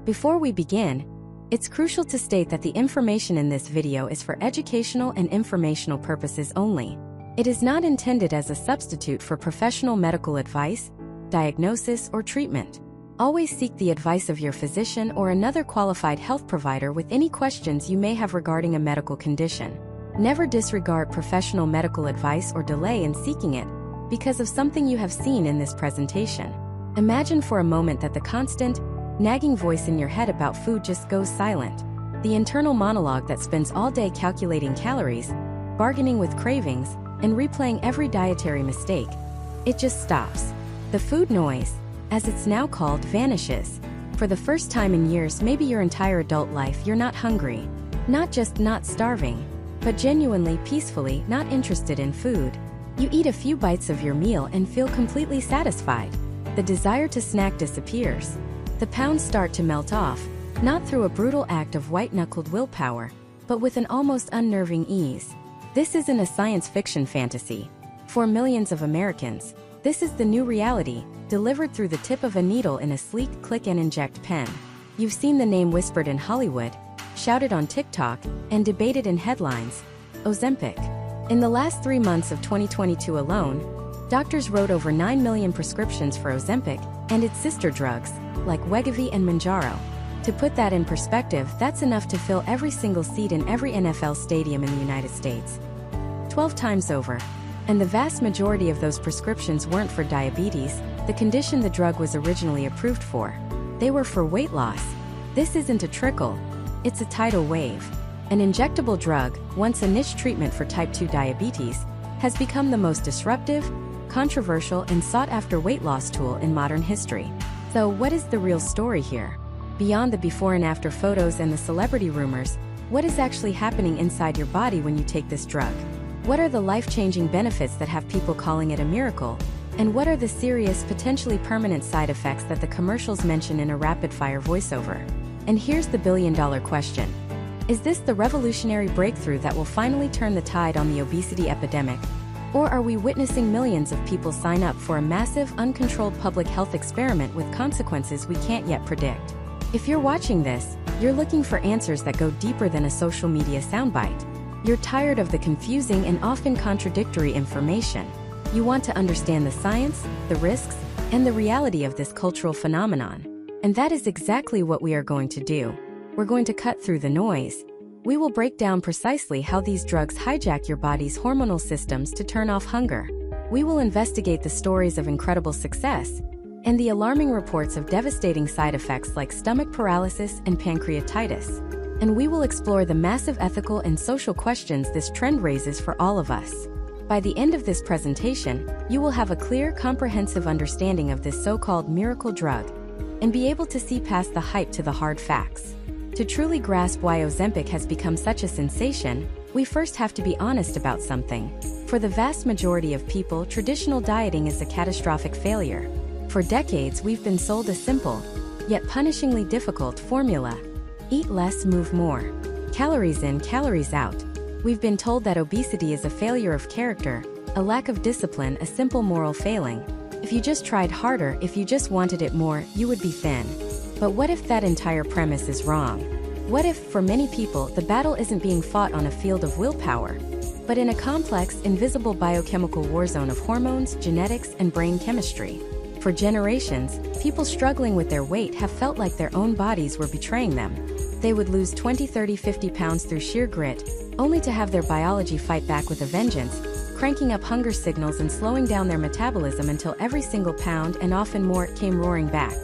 Before we begin, it's crucial to state that the information in this video is for educational and informational purposes only. It is not intended as a substitute for professional medical advice, diagnosis, or treatment. Always seek the advice of your physician or another qualified health provider with any questions you may have regarding a medical condition. Never disregard professional medical advice or delay in seeking it because of something you have seen in this presentation. Imagine for a moment that the constant, nagging voice in your head about food just goes silent. The internal monologue that spends all day calculating calories, bargaining with cravings, and replaying every dietary mistake. It just stops. The food noise, as it's now called, vanishes. For the first time in years, maybe your entire adult life, you're not hungry. Not just not starving, but genuinely, peacefully not interested in food. You eat a few bites of your meal and feel completely satisfied. The desire to snack disappears. The pounds start to melt off, not through a brutal act of white-knuckled willpower, but with an almost unnerving ease. This isn't a science fiction fantasy. For millions of Americans, this is the new reality, delivered through the tip of a needle in a sleek click-and-inject pen. You've seen the name whispered in Hollywood, shouted on TikTok, and debated in headlines: Ozempic. In the last 3 months of 2022 alone, doctors wrote over 9 million prescriptions for Ozempic and its sister drugs, like Wegovy and Mounjaro. To put that in perspective, that's enough to fill every single seat in every NFL stadium in the United States. 12 times over. And the vast majority of those prescriptions weren't for diabetes, the condition the drug was originally approved for. They were for weight loss. This isn't a trickle, it's a tidal wave. An injectable drug, once a niche treatment for type 2 diabetes, has become the most disruptive, controversial, and sought-after weight loss tool in modern history. So what is the real story here? Beyond the before and after photos and the celebrity rumors, what is actually happening inside your body when you take this drug? What are the life-changing benefits that have people calling it a miracle? And what are the serious, potentially permanent side effects that the commercials mention in a rapid-fire voiceover? And here's the billion-dollar question. Is this the revolutionary breakthrough that will finally turn the tide on the obesity epidemic? Or are we witnessing millions of people sign up for a massive, uncontrolled public health experiment with consequences we can't yet predict? If you're watching this, you're looking for answers that go deeper than a social media soundbite. You're tired of the confusing and often contradictory information. You want to understand the science, the risks, and the reality of this cultural phenomenon. And that is exactly what we are going to do. We're going to cut through the noise. We will break down precisely how these drugs hijack your body's hormonal systems to turn off hunger. We will investigate the stories of incredible success and the alarming reports of devastating side effects like stomach paralysis and pancreatitis. And we will explore the massive ethical and social questions this trend raises for all of us. By the end of this presentation, you will have a clear, comprehensive understanding of this so-called miracle drug and be able to see past the hype to the hard facts. To truly grasp why Ozempic has become such a sensation, we first have to be honest about something. For the vast majority of people, traditional dieting is a catastrophic failure. For decades, we've been sold a simple, yet punishingly difficult formula. Eat less, move more. Calories in, calories out. We've been told that obesity is a failure of character, a lack of discipline, a simple moral failing. If you just tried harder, if you just wanted it more, you would be thin. But what if that entire premise is wrong? What if, for many people, the battle isn't being fought on a field of willpower, but in a complex, invisible biochemical warzone of hormones, genetics, and brain chemistry? For generations, people struggling with their weight have felt like their own bodies were betraying them. They would lose 20, 30, 50 pounds through sheer grit, only to have their biology fight back with a vengeance, cranking up hunger signals and slowing down their metabolism until every single pound and often more came roaring back.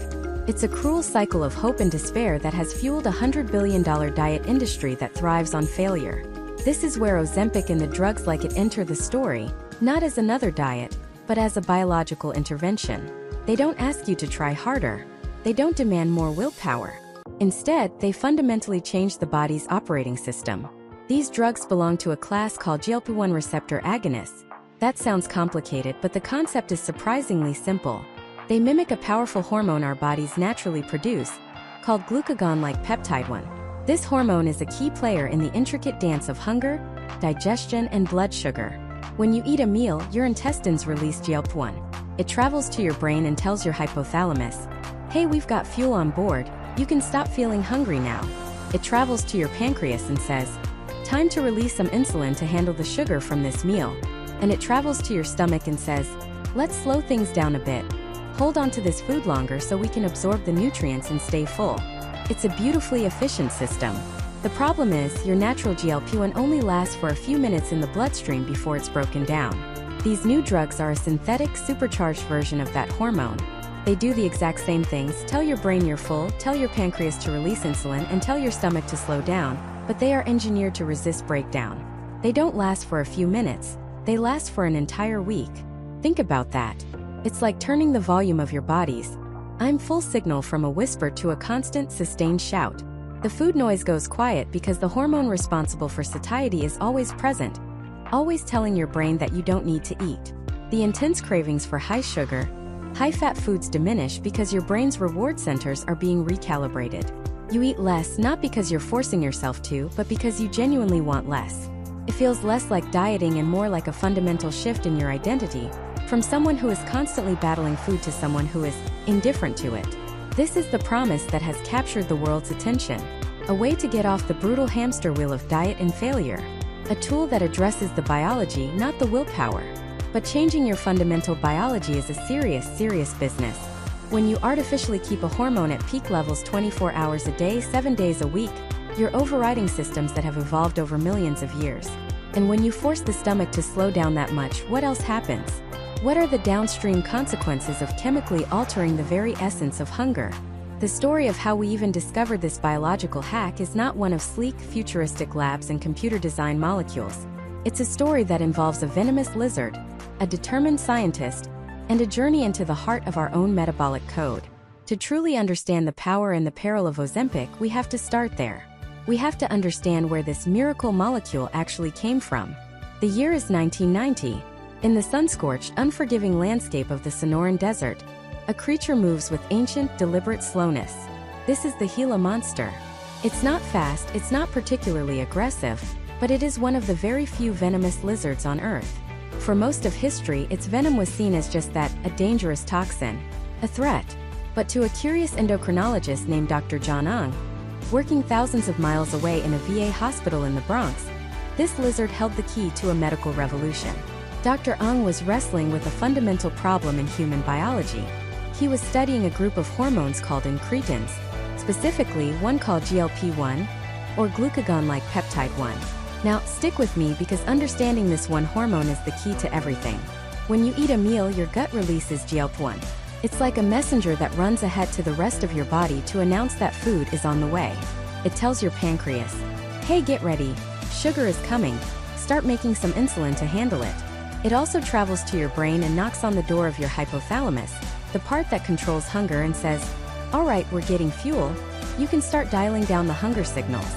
It's a cruel cycle of hope and despair that has fueled a $100 billion diet industry that thrives on failure. This is where Ozempic and the drugs like it enter the story, not as another diet, but as a biological intervention. They don't ask you to try harder. They don't demand more willpower. Instead, they fundamentally change the body's operating system. These drugs belong to a class called GLP-1 receptor agonists. That sounds complicated, but the concept is surprisingly simple. They mimic a powerful hormone our bodies naturally produce, called glucagon-like peptide 1. This hormone is a key player in the intricate dance of hunger, digestion, and blood sugar. When you eat a meal, your intestines release GLP-1. It travels to your brain and tells your hypothalamus, hey, we've got fuel on board, You can stop feeling hungry now. It travels to your pancreas and says, time to release some insulin to handle the sugar from this meal. And it travels to your stomach and says, let's slow things down a bit. Hold on to this food longer so we can absorb the nutrients and stay full. It's a beautifully efficient system. The problem is, your natural GLP-1 only lasts for a few minutes in the bloodstream before it's broken down. These new drugs are a synthetic, supercharged version of that hormone. They do the exact same things: tell your brain you're full, tell your pancreas to release insulin, and tell your stomach to slow down, but they are engineered to resist breakdown. They don't last for a few minutes, they last for an entire week. Think about that. It's like turning the volume of your body's I'm full signal from a whisper to a constant, sustained shout. The food noise goes quiet because the hormone responsible for satiety is always present, always telling your brain that you don't need to eat. The intense cravings for high sugar, high-fat foods diminish because your brain's reward centers are being recalibrated. You eat less not because you're forcing yourself to, but because you genuinely want less. It feels less like dieting and more like a fundamental shift in your identity, from someone who is constantly battling food to someone who is indifferent to it. This is the promise that has captured the world's attention. A way to get off the brutal hamster wheel of diet and failure. A tool that addresses the biology, not the willpower. But changing your fundamental biology is a serious business. When you artificially keep a hormone at peak levels 24 hours a day, 7 days a week, you're overriding systems that have evolved over millions of years. And when you force the stomach to slow down that much, what else happens? What are the downstream consequences of chemically altering the very essence of hunger? The story of how we even discovered this biological hack is not one of sleek, futuristic labs and computer-designed molecules. It's a story that involves a venomous lizard, a determined scientist, and a journey into the heart of our own metabolic code. To truly understand the power and the peril of Ozempic, we have to start there. We have to understand where this miracle molecule actually came from. The year is 1990. In the sun-scorched, unforgiving landscape of the Sonoran Desert, a creature moves with ancient, deliberate slowness. This is the Gila monster. It's not fast, it's not particularly aggressive, but it is one of the very few venomous lizards on Earth. For most of history, its venom was seen as just that, a dangerous toxin, a threat. But to a curious endocrinologist named Dr. John Ung, working thousands of miles away in a VA hospital in the Bronx, this lizard held the key to a medical revolution. Dr. Ung was wrestling with a fundamental problem in human biology. He was studying a group of hormones called incretins, specifically one called GLP-1, or glucagon-like peptide 1. Now, stick with me because understanding this one hormone is the key to everything. When you eat a meal, your gut releases GLP-1. It's like a messenger that runs ahead to the rest of your body to announce that food is on the way. It tells your pancreas, hey, get ready, sugar is coming, start making some insulin to handle it. It also travels to your brain and knocks on the door of your hypothalamus, the part that controls hunger, and says, all right, we're getting fuel, you can start dialing down the hunger signals.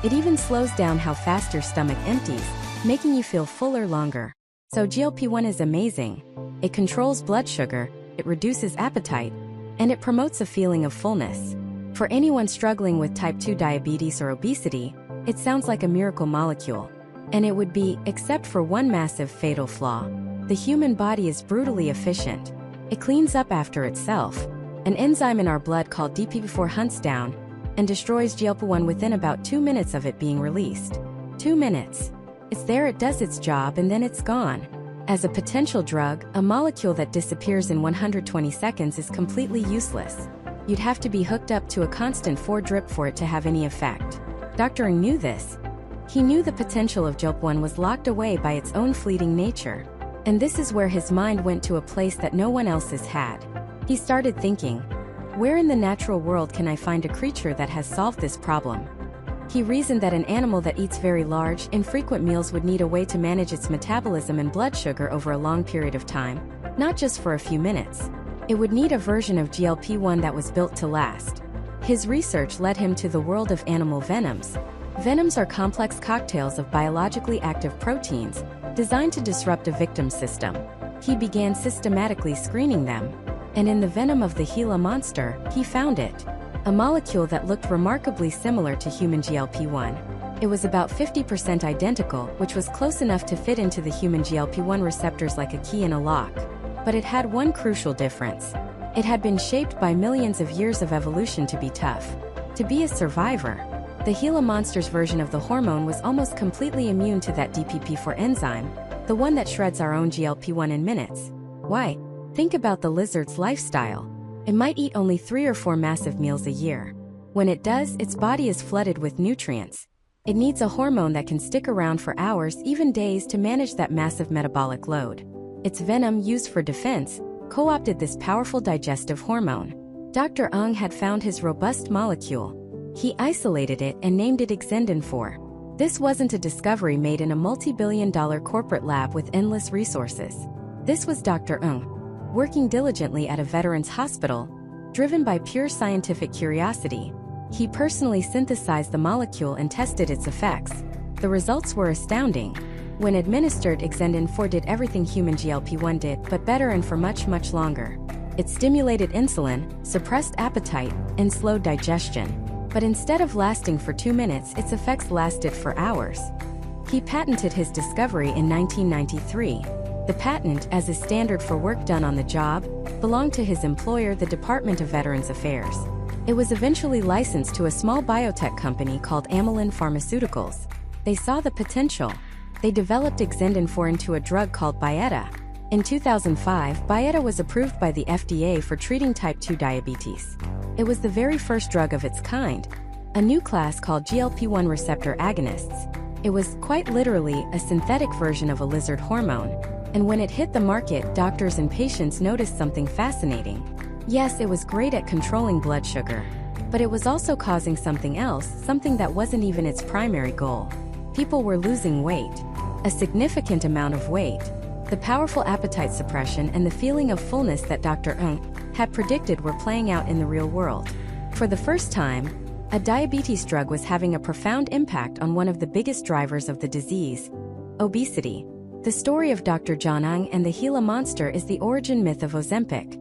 It even slows down how fast your stomach empties, making you feel fuller longer. So GLP-1 is amazing. It controls blood sugar, it reduces appetite, and it promotes a feeling of fullness. For anyone struggling with type 2 diabetes or obesity, it sounds like a miracle molecule. And it would be, except for one massive fatal flaw. The human body is brutally efficient. It cleans up after itself. An enzyme in our blood called DPP4 hunts down and destroys GLP-1 within about 2 minutes of it being released. 2 minutes. It's there, it does its job, and then it's gone. As a potential drug, a molecule that disappears in 120 seconds is completely useless. You'd have to be hooked up to a constant 4 drip for it to have any effect. Dr. Ng knew this. He knew the potential of GLP-1 was locked away by its own fleeting nature. And this is where his mind went to a place that no one else has had. He started thinking, where in the natural world can I find a creature that has solved this problem? He reasoned that an animal that eats very large, infrequent meals would need a way to manage its metabolism and blood sugar over a long period of time, not just for a few minutes. It would need a version of GLP-1 that was built to last. His research led him to the world of animal venoms. Venoms are complex cocktails of biologically active proteins, designed to disrupt a victim's system. He began systematically screening them, and in the venom of the Gila monster, he found it. A molecule that looked remarkably similar to human GLP-1. It was about 50% identical, which was close enough to fit into the human GLP-1 receptors like a key in a lock. But it had one crucial difference. It had been shaped by millions of years of evolution to be tough, to be a survivor. The Gila monster's version of the hormone was almost completely immune to that DPP-4 enzyme, the one that shreds our own GLP-1 in minutes. Why? Think about the lizard's lifestyle. It might eat only 3 or 4 massive meals a year. When it does, its body is flooded with nutrients. It needs a hormone that can stick around for hours, even days, to manage that massive metabolic load. Its venom, used for defense, co-opted this powerful digestive hormone. Dr. Ung had found his robust molecule. He isolated it and named it Exendin-4. This wasn't a discovery made in a multi-billion-dollar corporate lab with endless resources. This was Dr. Ung, working diligently at a veterans hospital, driven by pure scientific curiosity. He personally synthesized the molecule and tested its effects. The results were astounding. When administered, Exendin-4 did everything human GLP-1 did, but better and for much, much longer. It stimulated insulin, suppressed appetite, and slowed digestion. But instead of lasting for 2 minutes, its effects lasted for hours. He patented his discovery in 1993. The patent, as is standard for work done on the job, belonged to his employer, the Department of Veterans Affairs. It was eventually licensed to a small biotech company called Amylin Pharmaceuticals. They saw the potential. They developed Exendin-4 into a drug called Byetta. In 2005, Byetta was approved by the FDA for treating type 2 diabetes. It was the very first drug of its kind, a new class called GLP-1 receptor agonists. It was, quite literally, a synthetic version of a lizard hormone. And when it hit the market, doctors and patients noticed something fascinating. Yes, it was great at controlling blood sugar, but it was also causing something else, something that wasn't even its primary goal. People were losing weight, a significant amount of weight. The powerful appetite suppression and the feeling of fullness that Dr. Ung had predicted were playing out in the real world. For the first time, a diabetes drug was having a profound impact on one of the biggest drivers of the disease, obesity. The story of Dr. John Ung and the Gila monster is the origin myth of Ozempic.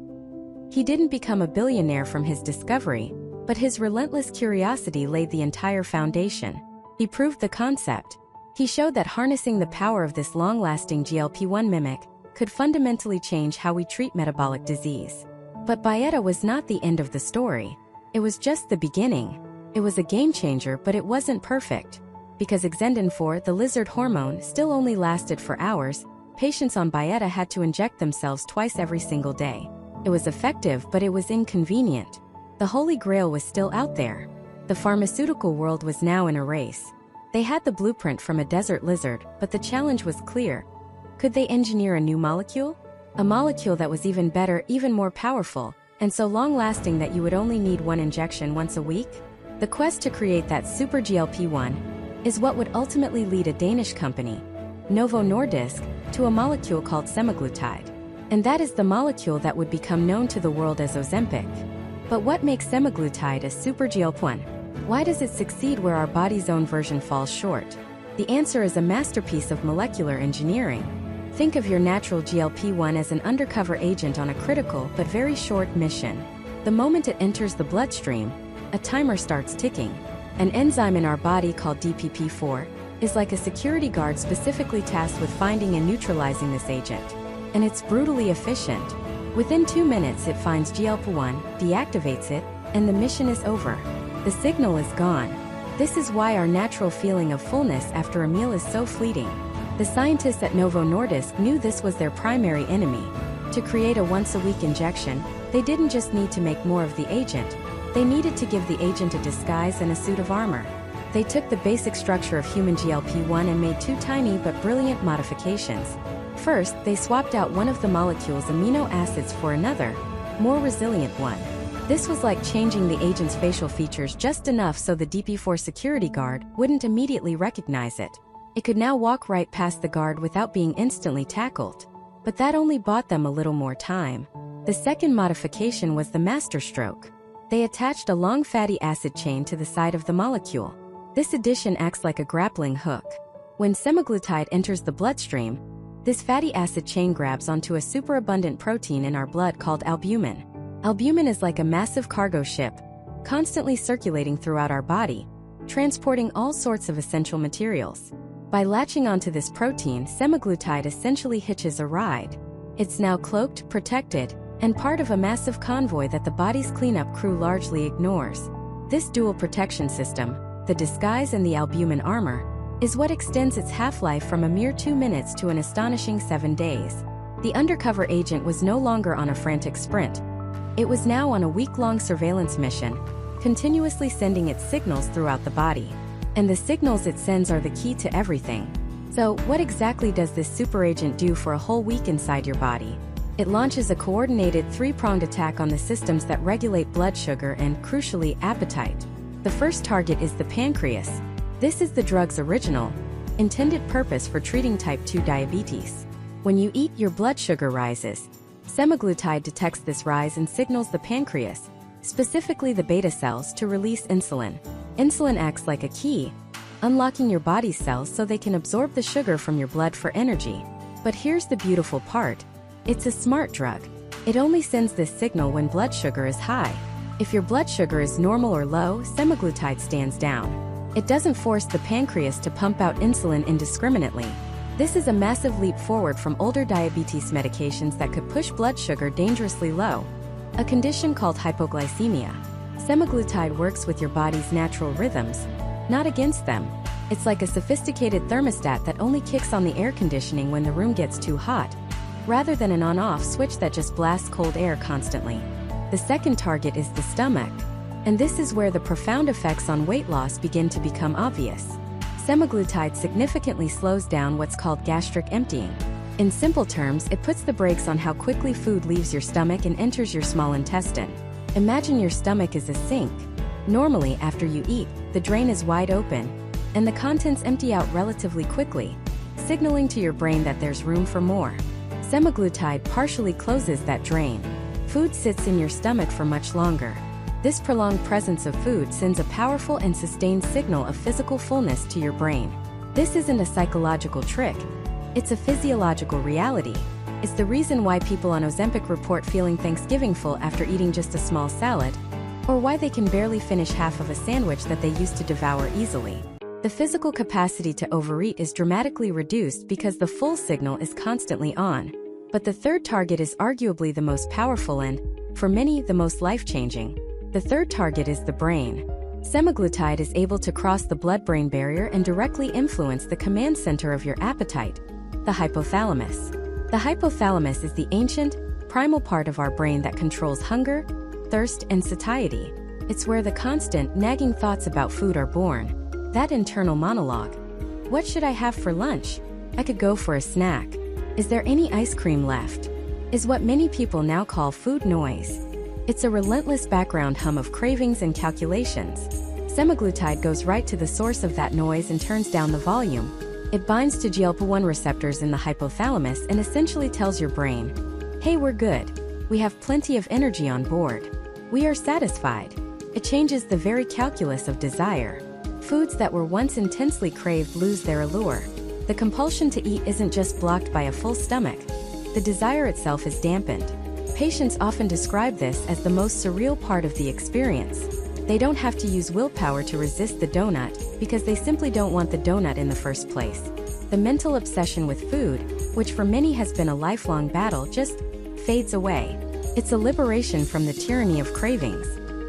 He didn't become a billionaire from his discovery, but his relentless curiosity laid the entire foundation. He proved the concept. He showed that harnessing the power of this long-lasting GLP-1 mimic could fundamentally change how we treat metabolic disease. But Byetta was not the end of the story. It was just the beginning. It was a game-changer, but it wasn't perfect. Because Exendin-4, the lizard hormone, still only lasted for hours, patients on Byetta had to inject themselves twice every single day. It was effective, but it was inconvenient. The Holy Grail was still out there. The pharmaceutical world was now in a race. They had the blueprint from a desert lizard, but the challenge was clear. Could they engineer a new molecule? A molecule that was even better, even more powerful, and so long-lasting that you would only need one injection once a week? The quest to create that super GLP-1 is what would ultimately lead a Danish company, Novo Nordisk, to a molecule called semaglutide. And that is the molecule that would become known to the world as Ozempic. But what makes semaglutide a super GLP-1? Why does it succeed where our body's own version falls short? The answer is a masterpiece of molecular engineering. Think of your natural GLP-1 as an undercover agent on a critical but very short mission. The moment it enters the bloodstream, a timer starts ticking. An enzyme in our body called DPP-4 is like a security guard specifically tasked with finding and neutralizing this agent. And it's brutally efficient. Within 2 minutes it finds GLP-1, deactivates it, and the mission is over. The signal is gone. This is why our natural feeling of fullness after a meal is so fleeting. The scientists at Novo Nordisk knew this was their primary enemy. To create a once-a-week injection, they didn't just need to make more of the agent. They needed to give the agent a disguise and a suit of armor. They took the basic structure of human GLP-1 and made 2 tiny but brilliant modifications. First, they swapped out one of the molecule's amino acids for another, more resilient one. This was like changing the agent's facial features just enough so the DP-4 security guard wouldn't immediately recognize it. It could now walk right past the guard without being instantly tackled. But that only bought them a little more time. The second modification was the masterstroke. They attached a long fatty acid chain to the side of the molecule. This addition acts like a grappling hook. When semaglutide enters the bloodstream, this fatty acid chain grabs onto a superabundant protein in our blood called albumin. Albumin is like a massive cargo ship, constantly circulating throughout our body, transporting all sorts of essential materials. By latching onto this protein, semaglutide essentially hitches a ride. It's now cloaked, protected, and part of a massive convoy that the body's cleanup crew largely ignores. This dual protection system, the disguise and the albumin armor, is what extends its half-life from a mere 2 minutes to an astonishing 7 days. The undercover agent was no longer on a frantic sprint. It was now on a week-long surveillance mission, continuously sending its signals throughout the body. And the signals it sends are the key to everything. So, what exactly does this superagent do for a whole week inside your body? It launches a coordinated three-pronged attack on the systems that regulate blood sugar and, crucially, appetite. The first target is the pancreas. This is the drug's original, intended purpose for treating type 2 diabetes. When you eat, your blood sugar rises. Semaglutide detects this rise and signals the pancreas, specifically the beta cells, to release insulin. Insulin acts like a key, unlocking your body's cells so they can absorb the sugar from your blood for energy. But here's the beautiful part. It's a smart drug. It only sends this signal when blood sugar is high. If your blood sugar is normal or low, semaglutide stands down. It doesn't force the pancreas to pump out insulin indiscriminately. This is a massive leap forward from older diabetes medications that could push blood sugar dangerously low, a condition called hypoglycemia. Semaglutide works with your body's natural rhythms, not against them. It's like a sophisticated thermostat that only kicks on the air conditioning when the room gets too hot, rather than an on-off switch that just blasts cold air constantly. The second target is the stomach, and this is where the profound effects on weight loss begin to become obvious. Semaglutide significantly slows down what's called gastric emptying. In simple terms, it puts the brakes on how quickly food leaves your stomach and enters your small intestine. Imagine your stomach is a sink. Normally, after you eat, the drain is wide open, and the contents empty out relatively quickly, signaling to your brain that there's room for more. Semaglutide partially closes that drain. Food sits in your stomach for much longer. This prolonged presence of food sends a powerful and sustained signal of physical fullness to your brain. This isn't a psychological trick. It's a physiological reality. It's the reason why people on Ozempic report feeling Thanksgiving full after eating just a small salad, or why they can barely finish half of a sandwich that they used to devour easily. The physical capacity to overeat is dramatically reduced because the full signal is constantly on. But the third target is arguably the most powerful and, for many, the most life-changing. The third target is the brain. Semaglutide is able to cross the blood-brain barrier and directly influence the command center of your appetite, the hypothalamus. The hypothalamus is the ancient, primal part of our brain that controls hunger, thirst, and satiety. It's where the constant, nagging thoughts about food are born. That internal monologue. What should I have for lunch? I could go for a snack. Is there any ice cream left? Is what many people now call food noise. It's a relentless background hum of cravings and calculations. Semaglutide goes right to the source of that noise and turns down the volume. It binds to GLP-1 receptors in the hypothalamus and essentially tells your brain, hey, we're good. We have plenty of energy on board. We are satisfied. It changes the very calculus of desire. Foods that were once intensely craved lose their allure. The compulsion to eat isn't just blocked by a full stomach. The desire itself is dampened. Patients often describe this as the most surreal part of the experience. They don't have to use willpower to resist the donut, because they simply don't want the donut in the first place. The mental obsession with food, which for many has been a lifelong battle, just fades away. It's a liberation from the tyranny of cravings.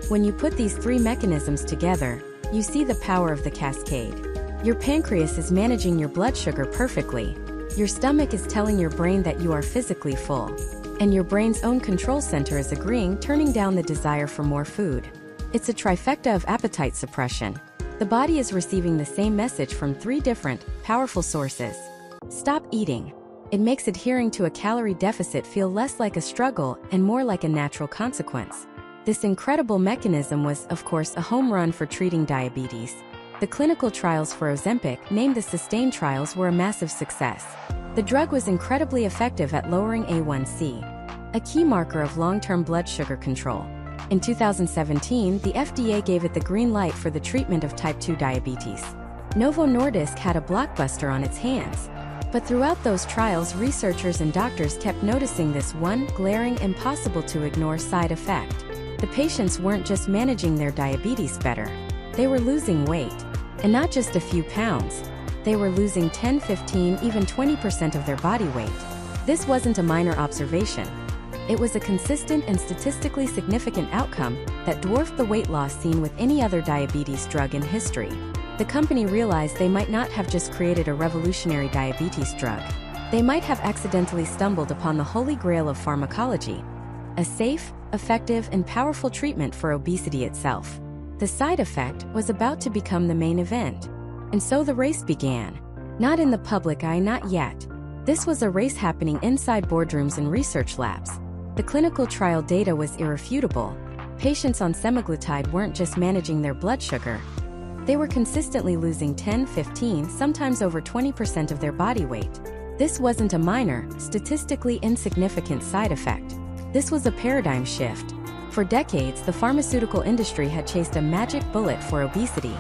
When you put these three mechanisms together, you see the power of the cascade. Your pancreas is managing your blood sugar perfectly. Your stomach is telling your brain that you are physically full. And your brain's own control center is agreeing, turning down the desire for more food. It's a trifecta of appetite suppression. The body is receiving the same message from three different, powerful sources. Stop eating. It makes adhering to a calorie deficit feel less like a struggle and more like a natural consequence. This incredible mechanism was, of course, a home run for treating diabetes. The clinical trials for Ozempic, named the SUSTAIN trials, were a massive success. The drug was incredibly effective at lowering A1C, a key marker of long-term blood sugar control. In 2017, the FDA gave it the green light for the treatment of type 2 diabetes. Novo Nordisk had a blockbuster on its hands. But throughout those trials, researchers and doctors kept noticing this one glaring, impossible-to-ignore side effect. The patients weren't just managing their diabetes better. They were losing weight. And not just a few pounds. They were losing 10, 15, even 20% of their body weight. This wasn't a minor observation. It was a consistent and statistically significant outcome that dwarfed the weight loss seen with any other diabetes drug in history. The company realized they might not have just created a revolutionary diabetes drug. They might have accidentally stumbled upon the holy grail of pharmacology, a safe, effective, and powerful treatment for obesity itself. The side effect was about to become the main event. And so the race began. Not in the public eye, not yet. This was a race happening inside boardrooms and research labs. The clinical trial data was irrefutable. Patients on semaglutide weren't just managing their blood sugar. They were consistently losing 10, 15, sometimes over 20% of their body weight. This wasn't a minor, statistically insignificant side effect. This was a paradigm shift. For decades, the pharmaceutical industry had chased a magic bullet for obesity.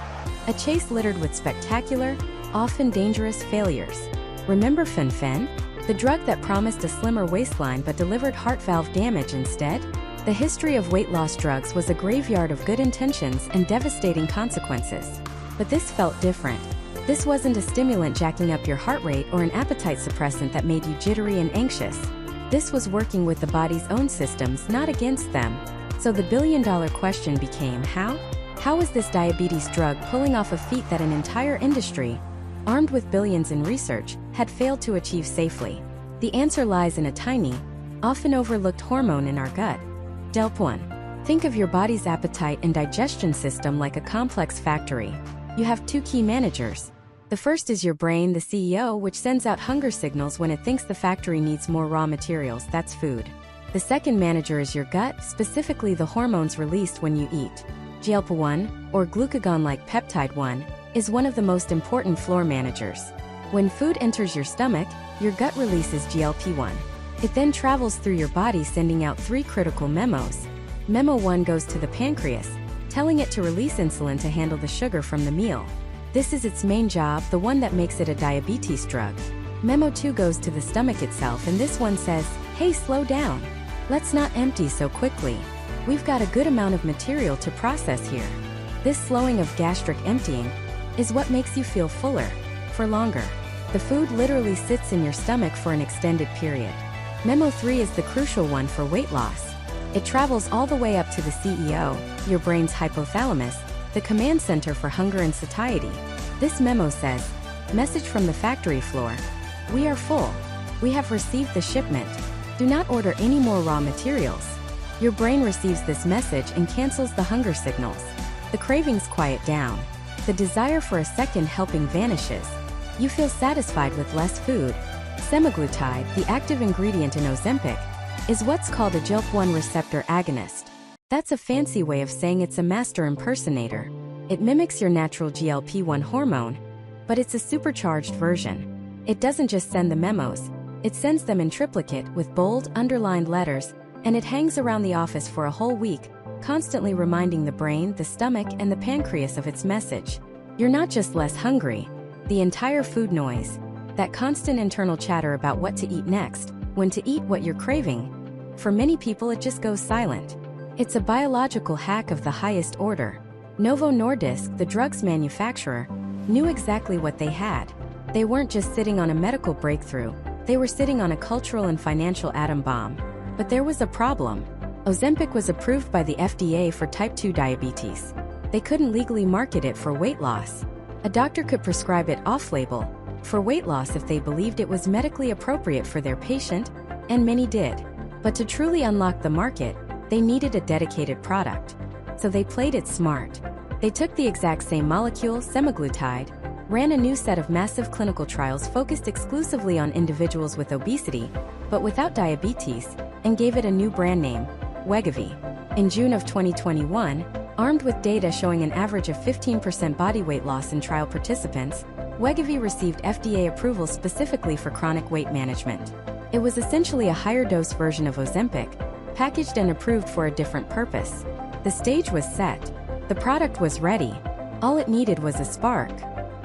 A chase littered with spectacular, often dangerous failures. Remember fen-phen? The drug that promised a slimmer waistline but delivered heart valve damage instead? The history of weight loss drugs was a graveyard of good intentions and devastating consequences. But this felt different. This wasn't a stimulant jacking up your heart rate or an appetite suppressant that made you jittery and anxious. This was working with the body's own systems, not against them. So the billion-dollar question became, how? How was this diabetes drug pulling off a feat that an entire industry, armed with billions in research, had failed to achieve safely? The answer lies in a tiny, often overlooked hormone in our gut, GLP-1. Think of your body's appetite and digestion system like a complex factory. You have two key managers. The first is your brain, the CEO, which sends out hunger signals when it thinks the factory needs more raw materials, that's food. The second manager is your gut, specifically the hormones released when you eat. GLP-1, or glucagon-like peptide 1, is one of the most important floor managers. When food enters your stomach, your gut releases GLP-1. It then travels through your body sending out three critical memos. Memo 1 goes to the pancreas, telling it to release insulin to handle the sugar from the meal. This is its main job, the one that makes it a diabetes drug. Memo 2 goes to the stomach itself, and this one says, hey, slow down. Let's not empty so quickly. We've got a good amount of material to process here. This slowing of gastric emptying is what makes you feel fuller, for longer. The food literally sits in your stomach for an extended period. Memo 3 is the crucial one for weight loss. It travels all the way up to the CEO, your brain's hypothalamus, the command center for hunger and satiety. This memo says, message from the factory floor. We are full. We have received the shipment. Do not order any more raw materials. Your brain receives this message and cancels the hunger signals. The cravings quiet down. The desire for a second helping vanishes. You feel satisfied with less food. Semaglutide, the active ingredient in Ozempic, is what's called a GLP-1 receptor agonist. That's a fancy way of saying it's a master impersonator. It mimics your natural GLP-1 hormone, but it's a supercharged version. It doesn't just send the memos, it sends them in triplicate with bold, underlined letters, and it hangs around the office for a whole week, constantly reminding the brain, the stomach, and the pancreas of its message. You're not just less hungry. The entire food noise, that constant internal chatter about what to eat next, when to eat what you're craving, for many people it just goes silent. It's a biological hack of the highest order. Novo Nordisk, the drug's manufacturer, knew exactly what they had. They weren't just sitting on a medical breakthrough, they were sitting on a cultural and financial atom bomb. But there was a problem. Ozempic was approved by the FDA for type 2 diabetes. They couldn't legally market it for weight loss. A doctor could prescribe it off-label for weight loss if they believed it was medically appropriate for their patient, and many did. But to truly unlock the market, they needed a dedicated product. So they played it smart. They took the exact same molecule, semaglutide, ran a new set of massive clinical trials focused exclusively on individuals with obesity, but without diabetes, and gave it a new brand name, Wegovy. In June of 2021, armed with data showing an average of 15% body weight loss in trial participants, Wegovy received FDA approval specifically for chronic weight management. It was essentially a higher-dose version of Ozempic, packaged and approved for a different purpose. The stage was set. The product was ready. All it needed was a spark.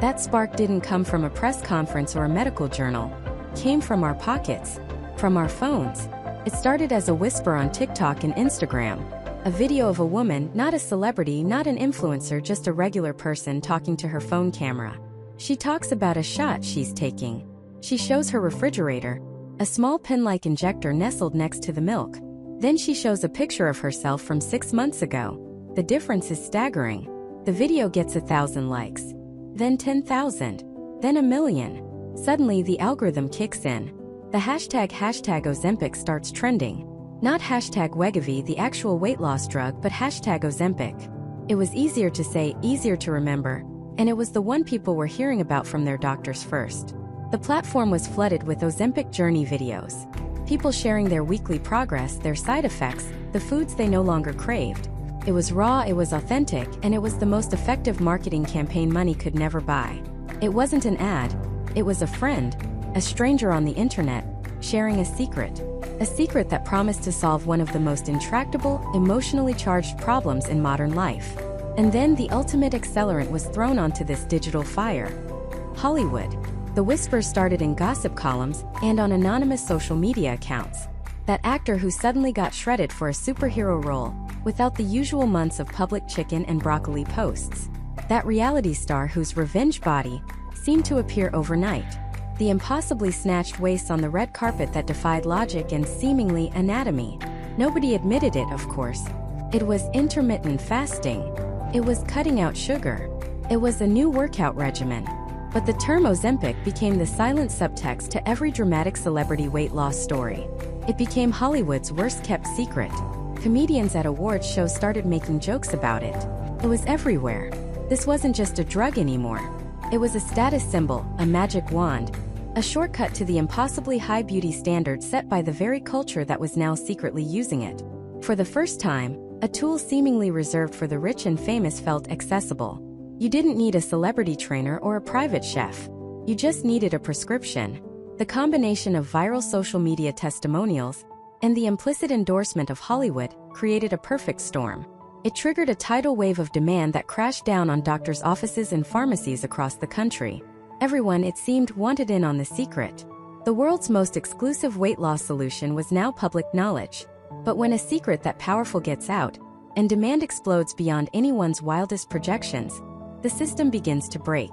That spark didn't come from a press conference or a medical journal. It came from our pockets, from our phones. It started as a whisper on TikTok and Instagram. A video of a woman, not a celebrity, not an influencer, just a regular person talking to her phone camera. She talks about a shot she's taking. She shows her refrigerator, a small pen-like injector nestled next to the milk. Then she shows a picture of herself from 6 months ago. The difference is staggering. The video gets 1,000 likes, then 10,000, then 1,000,000. Suddenly the algorithm kicks in. The hashtag Ozempic starts trending. Not hashtag Wegovy, the actual weight loss drug, but hashtag Ozempic. It was easier to say, easier to remember, and it was the one people were hearing about from their doctors first. The platform was flooded with Ozempic journey videos. People sharing their weekly progress, their side effects, the foods they no longer craved. It was raw, it was authentic, and it was the most effective marketing campaign money could never buy. It wasn't an ad, it was a friend, a stranger on the internet, sharing a secret that promised to solve one of the most intractable, emotionally charged problems in modern life. And then the ultimate accelerant was thrown onto this digital fire. Hollywood. The whispers started in gossip columns and on anonymous social media accounts. That actor who suddenly got shredded for a superhero role, without the usual months of public chicken and broccoli posts. That reality star whose revenge body seemed to appear overnight. The impossibly snatched waist on the red carpet that defied logic and seemingly anatomy. Nobody admitted it, of course. It was intermittent fasting. It was cutting out sugar. It was a new workout regimen. But the term Ozempic became the silent subtext to every dramatic celebrity weight loss story. It became Hollywood's worst-kept secret. Comedians at awards shows started making jokes about it. It was everywhere. This wasn't just a drug anymore. It was a status symbol, a magic wand, a shortcut to the impossibly high beauty standards set by the very culture that was now secretly using it. For the first time, a tool seemingly reserved for the rich and famous felt accessible. You didn't need a celebrity trainer or a private chef. You just needed a prescription. The combination of viral social media testimonials and the implicit endorsement of Hollywood created a perfect storm. It triggered a tidal wave of demand that crashed down on doctors' offices and pharmacies across the country. Everyone, it seemed, wanted in on the secret. The world's most exclusive weight loss solution was now public knowledge. But when a secret that powerful gets out, and demand explodes beyond anyone's wildest projections, the system begins to break.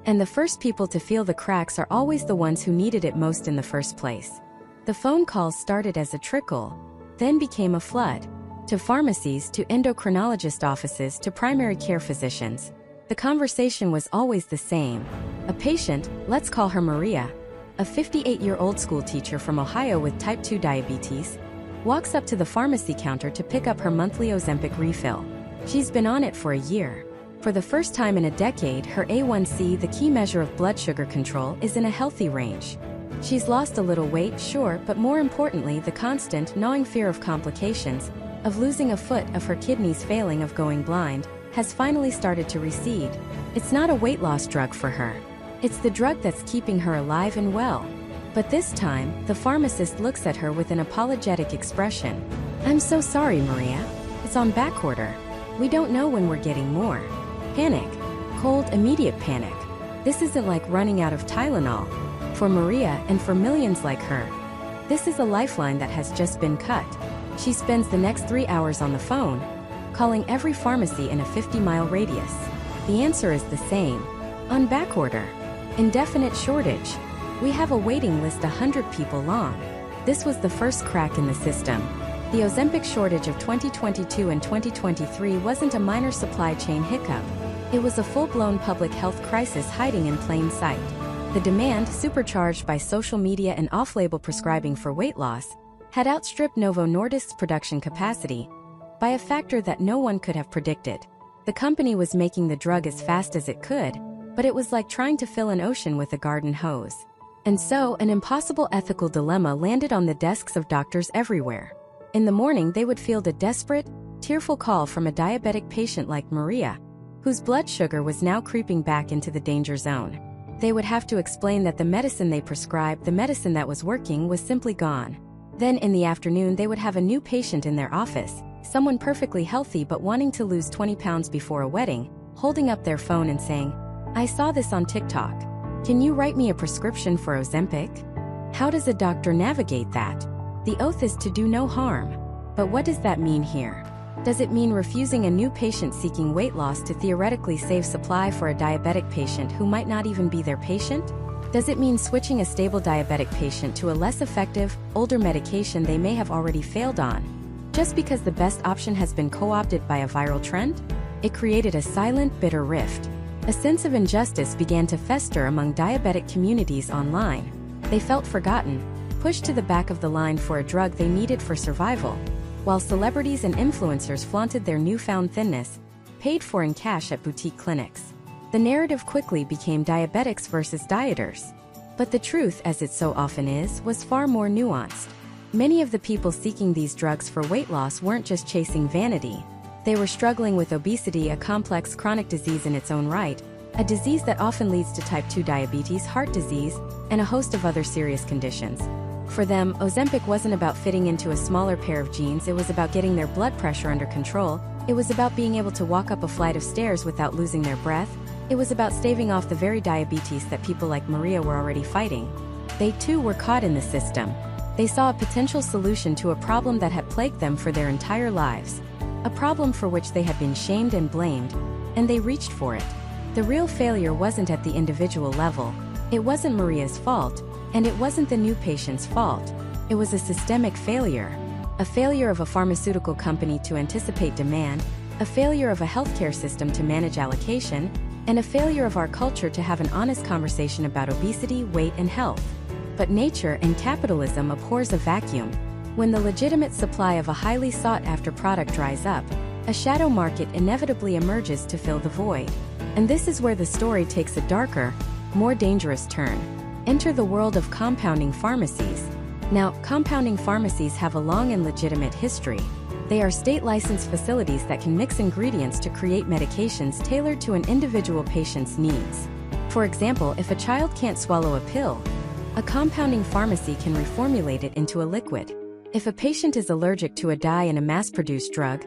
And the first people to feel the cracks are always the ones who needed it most in the first place. The phone calls started as a trickle, then became a flood. To pharmacies, to endocrinologist offices, to primary care physicians. The conversation was always the same. A patient, let's call her Maria, a 58-year-old school teacher from Ohio with type 2 diabetes, walks up to the pharmacy counter to pick up her monthly Ozempic refill. She's been on it for a year. For the first time in a decade, her A1C, the key measure of blood sugar control, is in a healthy range. She's lost a little weight, sure, but more importantly, the constant, gnawing fear of complications, of losing a foot, of her kidneys failing, of going blind, has finally started to recede. It's not a weight loss drug for her. It's the drug that's keeping her alive and well. But this time, the pharmacist looks at her with an apologetic expression. "I'm so sorry, Maria. It's on back order. We don't know when we're getting more." Panic. Cold, immediate panic. This isn't like running out of Tylenol. For Maria, and for millions like her, this is a lifeline that has just been cut. She spends the next 3 hours on the phone, calling every pharmacy in a 50-mile radius. The answer is the same. On back order. Indefinite shortage. We have a waiting list 100 people long. This was the first crack in the system. The Ozempic shortage of 2022 and 2023 wasn't a minor supply chain hiccup. It was a full-blown public health crisis hiding in plain sight. The demand, supercharged by social media and off-label prescribing for weight loss, had outstripped Novo Nordisk's production capacity by a factor that no one could have predicted. The company was making the drug as fast as it could, but it was like trying to fill an ocean with a garden hose. And so, an impossible ethical dilemma landed on the desks of doctors everywhere. In the morning, they would field a desperate, tearful call from a diabetic patient like Maria, whose blood sugar was now creeping back into the danger zone. They would have to explain that the medicine they prescribed, the medicine that was working, was simply gone. Then in the afternoon, they would have a new patient in their office, someone perfectly healthy but wanting to lose 20 pounds before a wedding, holding up their phone and saying, "I saw this on TikTok. Can you write me a prescription for Ozempic?" How does a doctor navigate that? The oath is to do no harm. But what does that mean here? Does it mean refusing a new patient seeking weight loss to theoretically save supply for a diabetic patient who might not even be their patient? Does it mean switching a stable diabetic patient to a less effective, older medication they may have already failed on? Just because the best option has been co-opted by a viral trend? It created a silent, bitter rift. A sense of injustice began to fester among diabetic communities online. They felt forgotten, pushed to the back of the line for a drug they needed for survival, while celebrities and influencers flaunted their newfound thinness, paid for in cash at boutique clinics. The narrative quickly became diabetics versus dieters. But the truth, as it so often is, was far more nuanced. Many of the people seeking these drugs for weight loss weren't just chasing vanity. They were struggling with obesity, a complex chronic disease in its own right, a disease that often leads to type 2 diabetes, heart disease, and a host of other serious conditions. For them, Ozempic wasn't about fitting into a smaller pair of jeans, it was about getting their blood pressure under control, it was about being able to walk up a flight of stairs without losing their breath, it was about staving off the very diabetes that people like Maria were already fighting. They too were caught in the system. They saw a potential solution to a problem that had plagued them for their entire lives. A problem for which they had been shamed and blamed, and they reached for it. The real failure wasn't at the individual level. It wasn't Maria's fault, and it wasn't the new patient's fault. It was a systemic failure. A failure of a pharmaceutical company to anticipate demand, a failure of a healthcare system to manage allocation, and a failure of our culture to have an honest conversation about obesity, weight, and health. But nature and capitalism abhors a vacuum. When the legitimate supply of a highly sought-after product dries up, a shadow market inevitably emerges to fill the void. And this is where the story takes a darker, more dangerous turn. Enter the world of compounding pharmacies. Now, compounding pharmacies have a long and legitimate history. They are state-licensed facilities that can mix ingredients to create medications tailored to an individual patient's needs. For example, if a child can't swallow a pill, a compounding pharmacy can reformulate it into a liquid. If a patient is allergic to a dye in a mass-produced drug,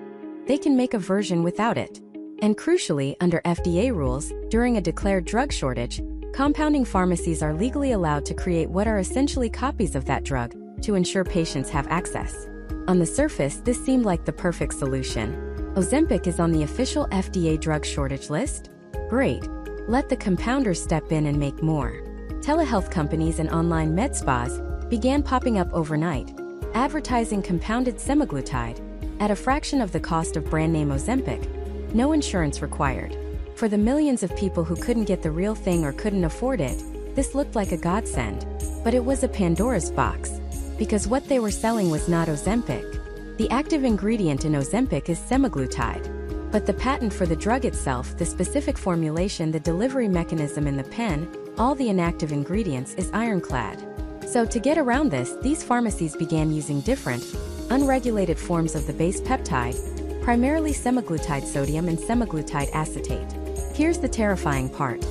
they can make a version without it. And crucially, under FDA rules, during a declared drug shortage, compounding pharmacies are legally allowed to create what are essentially copies of that drug to ensure patients have access. On the surface, this seemed like the perfect solution. Ozempic is on the official FDA drug shortage list? Great. Let the compounders step in and make more. Telehealth companies and online med spas began popping up overnight, advertising compounded semaglutide at a fraction of the cost of brand name Ozempic, no insurance required. For the millions of people who couldn't get the real thing or couldn't afford it, this looked like a godsend. But it was a Pandora's box. Because what they were selling was not Ozempic. The active ingredient in Ozempic is semaglutide. But the patent for the drug itself, the specific formulation, the delivery mechanism in the pen, all the inactive ingredients is ironclad. So to get around this, these pharmacies began using different, unregulated forms of the base peptide, primarily semaglutide sodium and semaglutide acetate. Here's the terrifying part.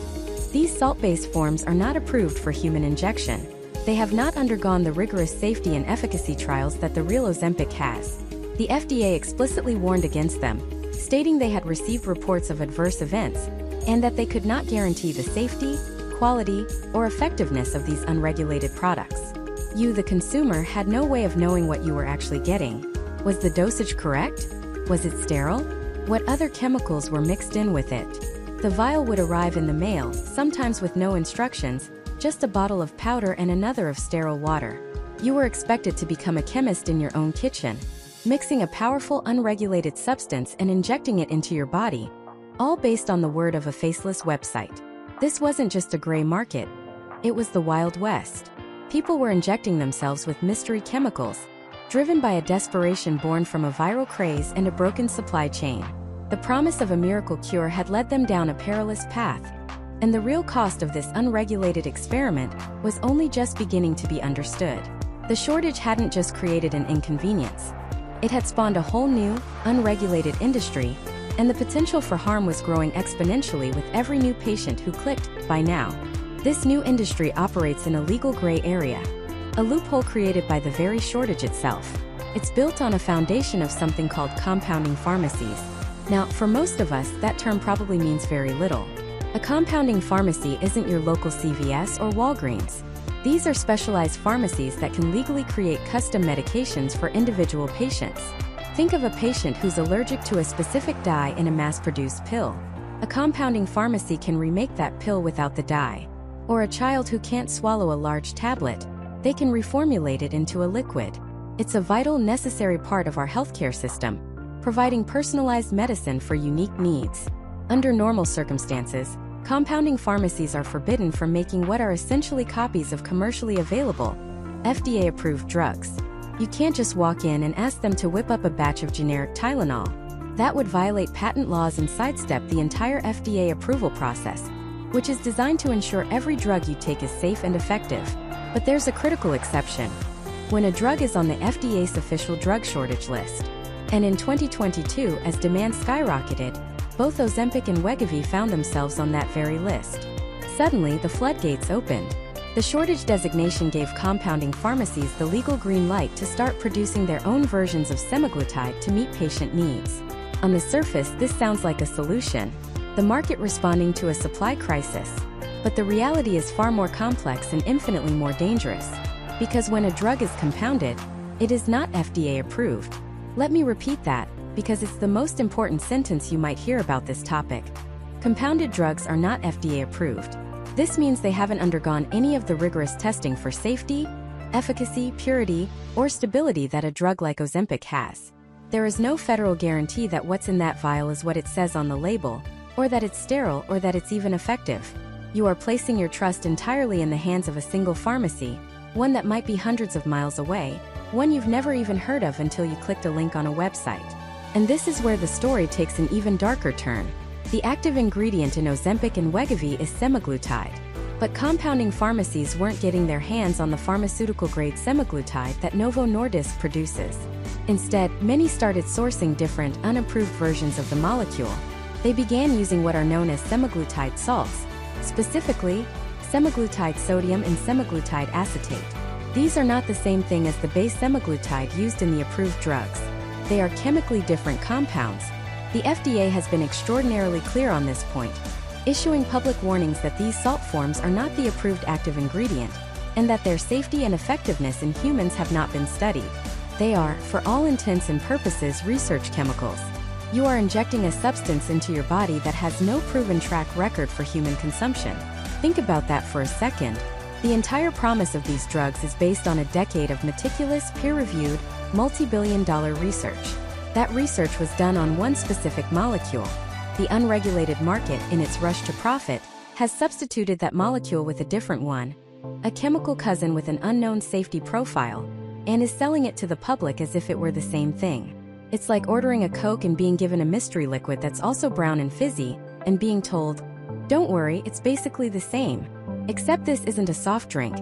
These salt-based forms are not approved for human injection. They have not undergone the rigorous safety and efficacy trials that the real Ozempic has. The FDA explicitly warned against them, stating they had received reports of adverse events, and that they could not guarantee the safety, quality, or effectiveness of these unregulated products. You, the consumer, had no way of knowing what you were actually getting. Was the dosage correct? Was it sterile? What other chemicals were mixed in with it? The vial would arrive in the mail, sometimes with no instructions, just a bottle of powder and another of sterile water. You were expected to become a chemist in your own kitchen, mixing a powerful unregulated substance and injecting it into your body, all based on the word of a faceless website. This wasn't just a gray market, it was the Wild West. People were injecting themselves with mystery chemicals, driven by a desperation born from a viral craze and a broken supply chain. The promise of a miracle cure had led them down a perilous path, and the real cost of this unregulated experiment was only just beginning to be understood. The shortage hadn't just created an inconvenience. It had spawned a whole new, unregulated industry, and the potential for harm was growing exponentially with every new patient who clicked "buy now." This new industry operates in a legal gray area, a loophole created by the very shortage itself. It's built on a foundation of something called compounding pharmacies. Now, for most of us, that term probably means very little. A compounding pharmacy isn't your local CVS or Walgreens. These are specialized pharmacies that can legally create custom medications for individual patients. Think of a patient who's allergic to a specific dye in a mass-produced pill. A compounding pharmacy can remake that pill without the dye. Or a child who can't swallow a large tablet, they can reformulate it into a liquid. It's a vital, necessary part of our healthcare system, providing personalized medicine for unique needs. Under normal circumstances, compounding pharmacies are forbidden from making what are essentially copies of commercially available, FDA-approved drugs. You can't just walk in and ask them to whip up a batch of generic Tylenol. That would violate patent laws and sidestep the entire FDA approval process, which is designed to ensure every drug you take is safe and effective. But there's a critical exception: when a drug is on the FDA's official drug shortage list. And in 2022, as demand skyrocketed, both Ozempic and Wegovy found themselves on that very list. Suddenly, the floodgates opened. The shortage designation gave compounding pharmacies the legal green light to start producing their own versions of semaglutide to meet patient needs. On the surface, this sounds like a solution, the market responding to a supply crisis. But the reality is far more complex and infinitely more dangerous. Because when a drug is compounded, it is not FDA approved. Let me repeat that, because it's the most important sentence you might hear about this topic. Compounded drugs are not FDA approved. This means they haven't undergone any of the rigorous testing for safety, efficacy, purity, or stability that a drug like Ozempic has. There is no federal guarantee that what's in that vial is what it says on the label, or that it's sterile, or that it's even effective. You are placing your trust entirely in the hands of a single pharmacy, one that might be hundreds of miles away, one you've never even heard of until you clicked a link on a website. And this is where the story takes an even darker turn. The active ingredient in Ozempic and Wegovy is semaglutide. But compounding pharmacies weren't getting their hands on the pharmaceutical-grade semaglutide that Novo Nordisk produces. Instead, many started sourcing different, unapproved versions of the molecule. They began using what are known as semaglutide salts, specifically, semaglutide sodium and semaglutide acetate. These are not the same thing as the base semaglutide used in the approved drugs. They are chemically different compounds. The FDA has been extraordinarily clear on this point, issuing public warnings that these salt forms are not the approved active ingredient, and that their safety and effectiveness in humans have not been studied. They are, for all intents and purposes, research chemicals. You are injecting a substance into your body that has no proven track record for human consumption. Think about that for a second. The entire promise of these drugs is based on a decade of meticulous, peer-reviewed, multi-billion-dollar research. That research was done on one specific molecule. The unregulated market, in its rush to profit, has substituted that molecule with a different one, a chemical cousin with an unknown safety profile, and is selling it to the public as if it were the same thing. It's like ordering a Coke and being given a mystery liquid that's also brown and fizzy, and being told, "Don't worry, it's basically the same. Except this isn't a soft drink.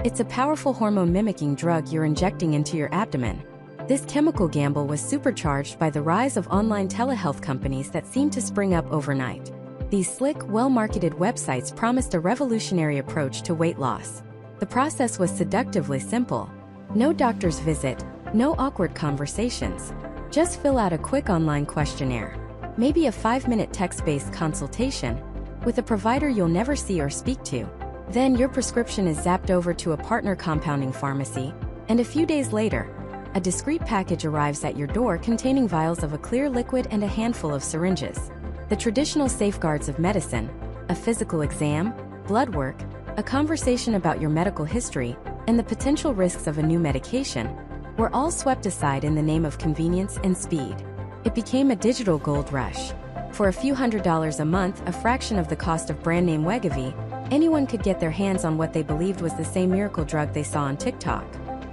It's a powerful hormone-mimicking drug you're injecting into your abdomen." This chemical gamble was supercharged by the rise of online telehealth companies that seemed to spring up overnight. These slick, well-marketed websites promised a revolutionary approach to weight loss. The process was seductively simple. No doctor's visit, no awkward conversations. Just fill out a quick online questionnaire, maybe a 5-minute text-based consultation, with a provider you'll never see or speak to. Then your prescription is zapped over to a partner compounding pharmacy, and a few days later, a discreet package arrives at your door containing vials of a clear liquid and a handful of syringes. The traditional safeguards of medicine, a physical exam, blood work, a conversation about your medical history, and the potential risks of a new medication, were all swept aside in the name of convenience and speed. It became a digital gold rush. For a few $100s a month, a fraction of the cost of brand-name Wegovy, anyone could get their hands on what they believed was the same miracle drug they saw on TikTok.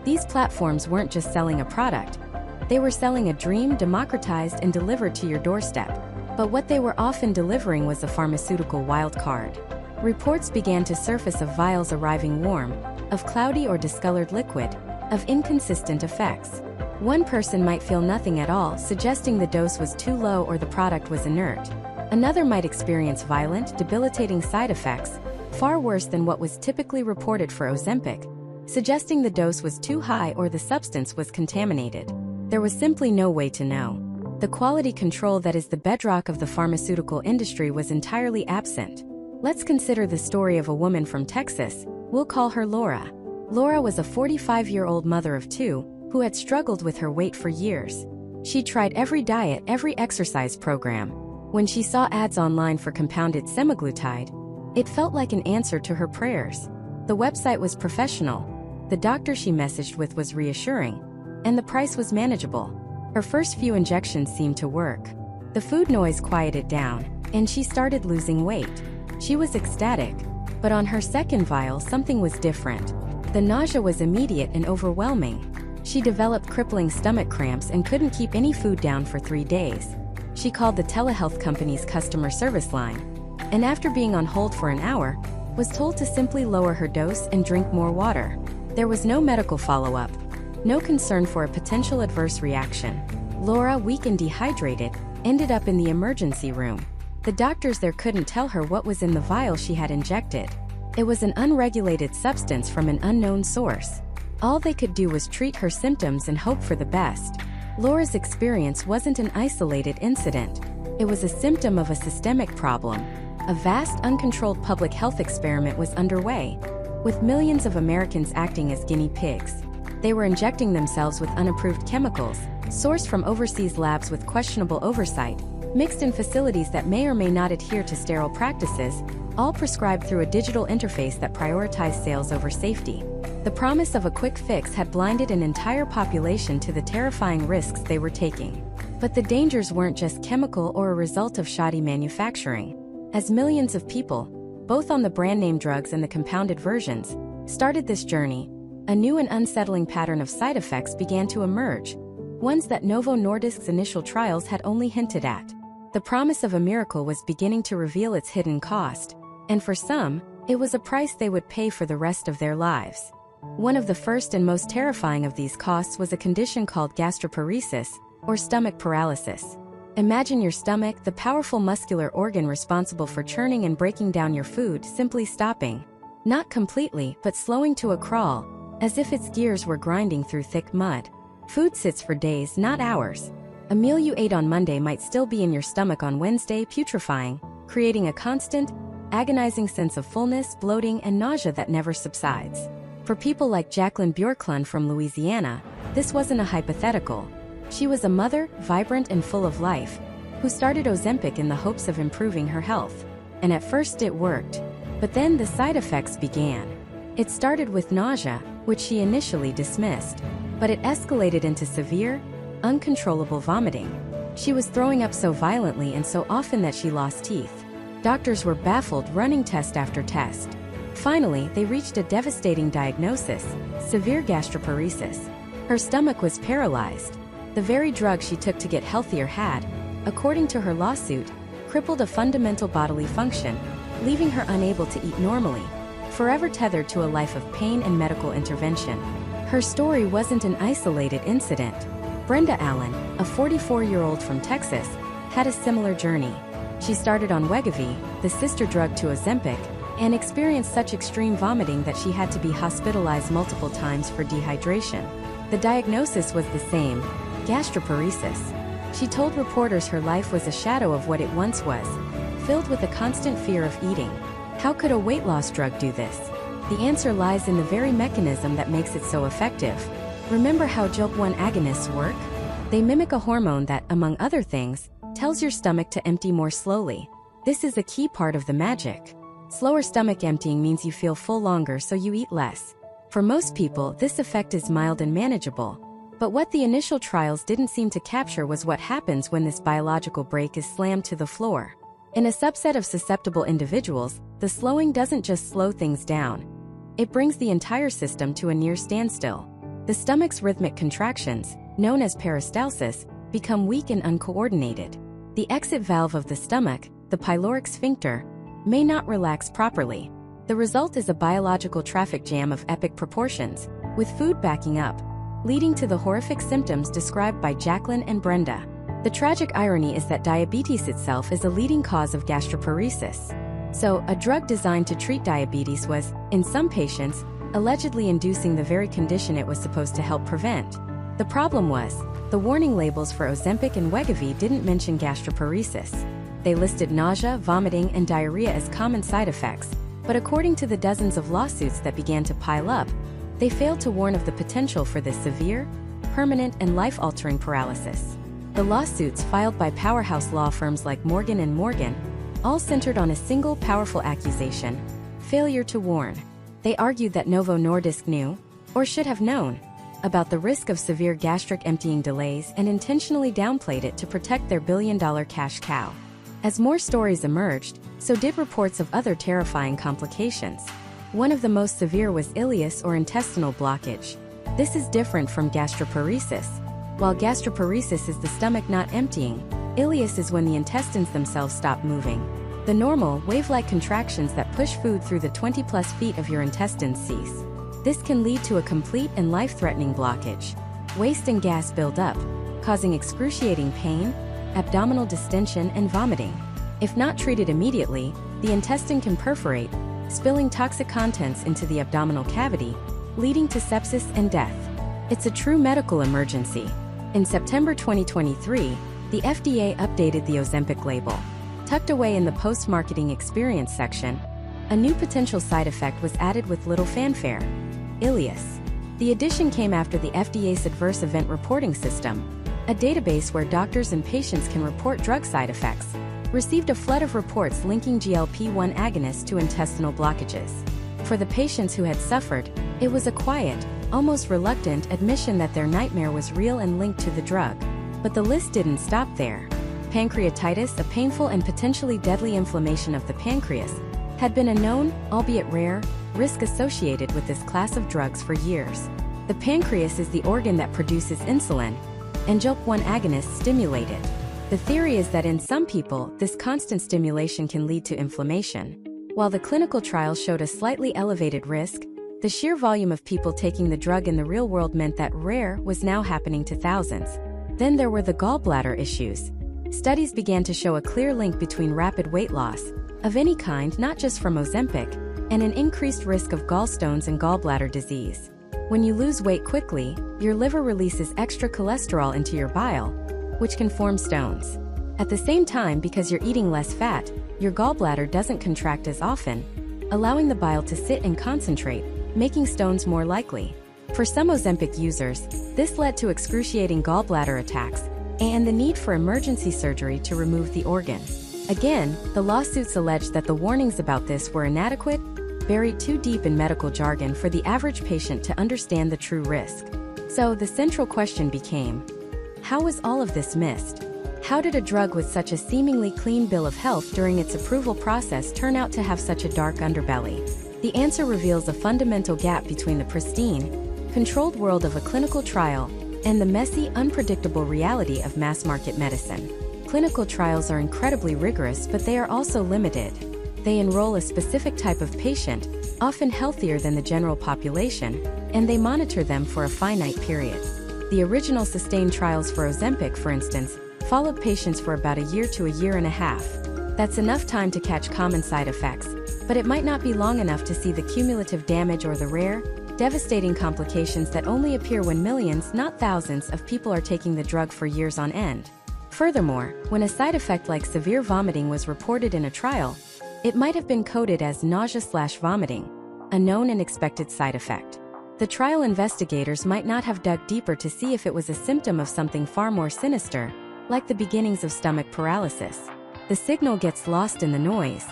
These platforms weren't just selling a product. They were selling a dream democratized and delivered to your doorstep. But what they were often delivering was a pharmaceutical wild card. Reports began to surface of vials arriving warm, of cloudy or discolored liquid, of inconsistent effects. One person might feel nothing at all, suggesting the dose was too low or the product was inert. Another might experience violent, debilitating side effects, far worse than what was typically reported for Ozempic, suggesting the dose was too high or the substance was contaminated. There was simply no way to know. The quality control that is the bedrock of the pharmaceutical industry was entirely absent. Let's consider the story of a woman from Texas. We'll call her Laura. Laura was a 45-year-old mother of 2 who had struggled with her weight for years. She tried every diet, every exercise program. When she saw ads online for compounded semaglutide, it felt like an answer to her prayers. The website was professional. The doctor she messaged with was reassuring. and the price was manageable. Her first few injections seemed to work. The food noise quieted down, and she started losing weight. She was ecstatic, but on her second vial something was different. The nausea was immediate and overwhelming. She developed crippling stomach cramps and couldn't keep any food down for 3 days. She called the telehealth company's customer service line, and after being on hold for an hour, was told to simply lower her dose and drink more water. There was no medical follow-up, no concern for a potential adverse reaction. Laura, weak and dehydrated, ended up in the emergency room. The doctors there couldn't tell her what was in the vial she had injected. It was an unregulated substance from an unknown source. All they could do was treat her symptoms and hope for the best. Laura's experience wasn't an isolated incident. It was a symptom of a systemic problem. A vast, uncontrolled public health experiment was underway, with millions of Americans acting as guinea pigs. They were injecting themselves with unapproved chemicals, sourced from overseas labs with questionable oversight, mixed in facilities that may or may not adhere to sterile practices, all prescribed through a digital interface that prioritized sales over safety. The promise of a quick fix had blinded an entire population to the terrifying risks they were taking. But the dangers weren't just chemical or a result of shoddy manufacturing. As millions of people, both on the brand-name drugs and the compounded versions, started this journey, a new and unsettling pattern of side effects began to emerge, ones that Novo Nordisk's initial trials had only hinted at. The promise of a miracle was beginning to reveal its hidden cost, and for some, it was a price they would pay for the rest of their lives. One of the first and most terrifying of these costs was a condition called gastroparesis, or stomach paralysis. Imagine your stomach, the powerful muscular organ responsible for churning and breaking down your food, simply stopping. Not completely, but slowing to a crawl, as if its gears were grinding through thick mud. Food sits for days, not hours. A meal you ate on Monday might still be in your stomach on Wednesday, putrefying, creating a constant, agonizing sense of fullness, bloating, and nausea that never subsides. For people like Jacqueline Bjorklund from Louisiana, this wasn't a hypothetical. She was a mother, vibrant and full of life, who started Ozempic in the hopes of improving her health. And at first it worked. But then the side effects began. It started with nausea, which she initially dismissed. But it escalated into severe, uncontrollable vomiting. She was throwing up so violently and so often that she lost teeth. Doctors were baffled, running test after test. Finally, they reached a devastating diagnosis: severe gastroparesis. Her stomach was paralyzed. The very drug she took to get healthier had, according to her lawsuit, crippled a fundamental bodily function, leaving her unable to eat normally, forever tethered to a life of pain and medical intervention. Her story wasn't an isolated incident. Brenda Allen, a 44-year-old from Texas, had a similar journey. She started on Wegovy, the sister drug to Ozempic, and experienced such extreme vomiting that she had to be hospitalized multiple times for dehydration. The diagnosis was the same: gastroparesis. She told reporters her life was a shadow of what it once was, filled with a constant fear of eating. How could a weight loss drug do this? The answer lies in the very mechanism that makes it so effective. Remember how GLP-1 agonists work? They mimic a hormone that, among other things, tells your stomach to empty more slowly. This is a key part of the magic. Slower stomach emptying means you feel full longer, so you eat less. For most people, this effect is mild and manageable. But what the initial trials didn't seem to capture was what happens when this biological brake is slammed to the floor. In a subset of susceptible individuals, the slowing doesn't just slow things down. It brings the entire system to a near standstill. The stomach's rhythmic contractions, known as peristalsis, become weak and uncoordinated. The exit valve of the stomach, the pyloric sphincter, may not relax properly. The result is a biological traffic jam of epic proportions, with food backing up, leading to the horrific symptoms described by Jacqueline and Brenda. The tragic irony is that diabetes itself is a leading cause of gastroparesis. So, a drug designed to treat diabetes was, in some patients, allegedly inducing the very condition it was supposed to help prevent. The problem was, the warning labels for Ozempic and Wegovy didn't mention gastroparesis. They listed nausea, vomiting, and diarrhea as common side effects, but according to the dozens of lawsuits that began to pile up, they failed to warn of the potential for this severe, permanent, and life-altering paralysis. The lawsuits filed by powerhouse law firms like Morgan & Morgan, all centered on a single powerful accusation: failure to warn. They argued that Novo Nordisk knew, or should have known, about the risk of severe gastric emptying delays and intentionally downplayed it to protect their billion-dollar cash cow. As more stories emerged, so did reports of other terrifying complications. One of the most severe was ileus or intestinal blockage. This is different from gastroparesis. While gastroparesis is the stomach not emptying, ileus is when the intestines themselves stop moving. The normal, wave-like contractions that push food through the 20-plus feet of your intestines cease. This can lead to a complete and life-threatening blockage. Waste and gas build up, causing excruciating pain, abdominal distension, and vomiting. If not treated immediately, the intestine can perforate, spilling toxic contents into the abdominal cavity, leading to sepsis and death. It's a true medical emergency. In September 2023, the FDA updated the Ozempic label. Tucked away in the post-marketing experience section, a new potential side effect was added with little fanfare: ileus. The addition came after the FDA's Adverse Event Reporting System, a database where doctors and patients can report drug side effects, received a flood of reports linking GLP-1 agonists to intestinal blockages. For the patients who had suffered, it was a quiet, almost reluctant admission that their nightmare was real and linked to the drug. But the list didn't stop there. Pancreatitis, a painful and potentially deadly inflammation of the pancreas, had been a known, albeit rare, risk associated with this class of drugs for years. The pancreas is the organ that produces insulin, and GLP-1 agonists stimulate it. The theory is that in some people, this constant stimulation can lead to inflammation. While the clinical trials showed a slightly elevated risk, the sheer volume of people taking the drug in the real world meant that rare was now happening to thousands. Then there were the gallbladder issues. Studies began to show a clear link between rapid weight loss, of any kind, not just from Ozempic, and an increased risk of gallstones and gallbladder disease. When you lose weight quickly, your liver releases extra cholesterol into your bile, which can form stones. At the same time, because you're eating less fat, your gallbladder doesn't contract as often, allowing the bile to sit and concentrate, making stones more likely. For some Ozempic users, this led to excruciating gallbladder attacks and the need for emergency surgery to remove the organ. Again, the lawsuits alleged that the warnings about this were inadequate, buried too deep in medical jargon for the average patient to understand the true risk. So the central question became, how was all of this missed? How did a drug with such a seemingly clean bill of health during its approval process turn out to have such a dark underbelly? The answer reveals a fundamental gap between the pristine, controlled world of a clinical trial and the messy, unpredictable reality of mass-market medicine. Clinical trials are incredibly rigorous, but they are also limited. They enroll a specific type of patient, often healthier than the general population, and they monitor them for a finite period. The original SUSTAIN trials for Ozempic, for instance, followed patients for about a year to a year and a half. That's enough time to catch common side effects, but it might not be long enough to see the cumulative damage or the rare, devastating complications that only appear when millions, not thousands, of people are taking the drug for years on end. Furthermore, when a side effect like severe vomiting was reported in a trial, it might have been coded as nausea/vomiting, a known and expected side effect. The trial investigators might not have dug deeper to see if it was a symptom of something far more sinister, like the beginnings of stomach paralysis. The signal gets lost in the noise.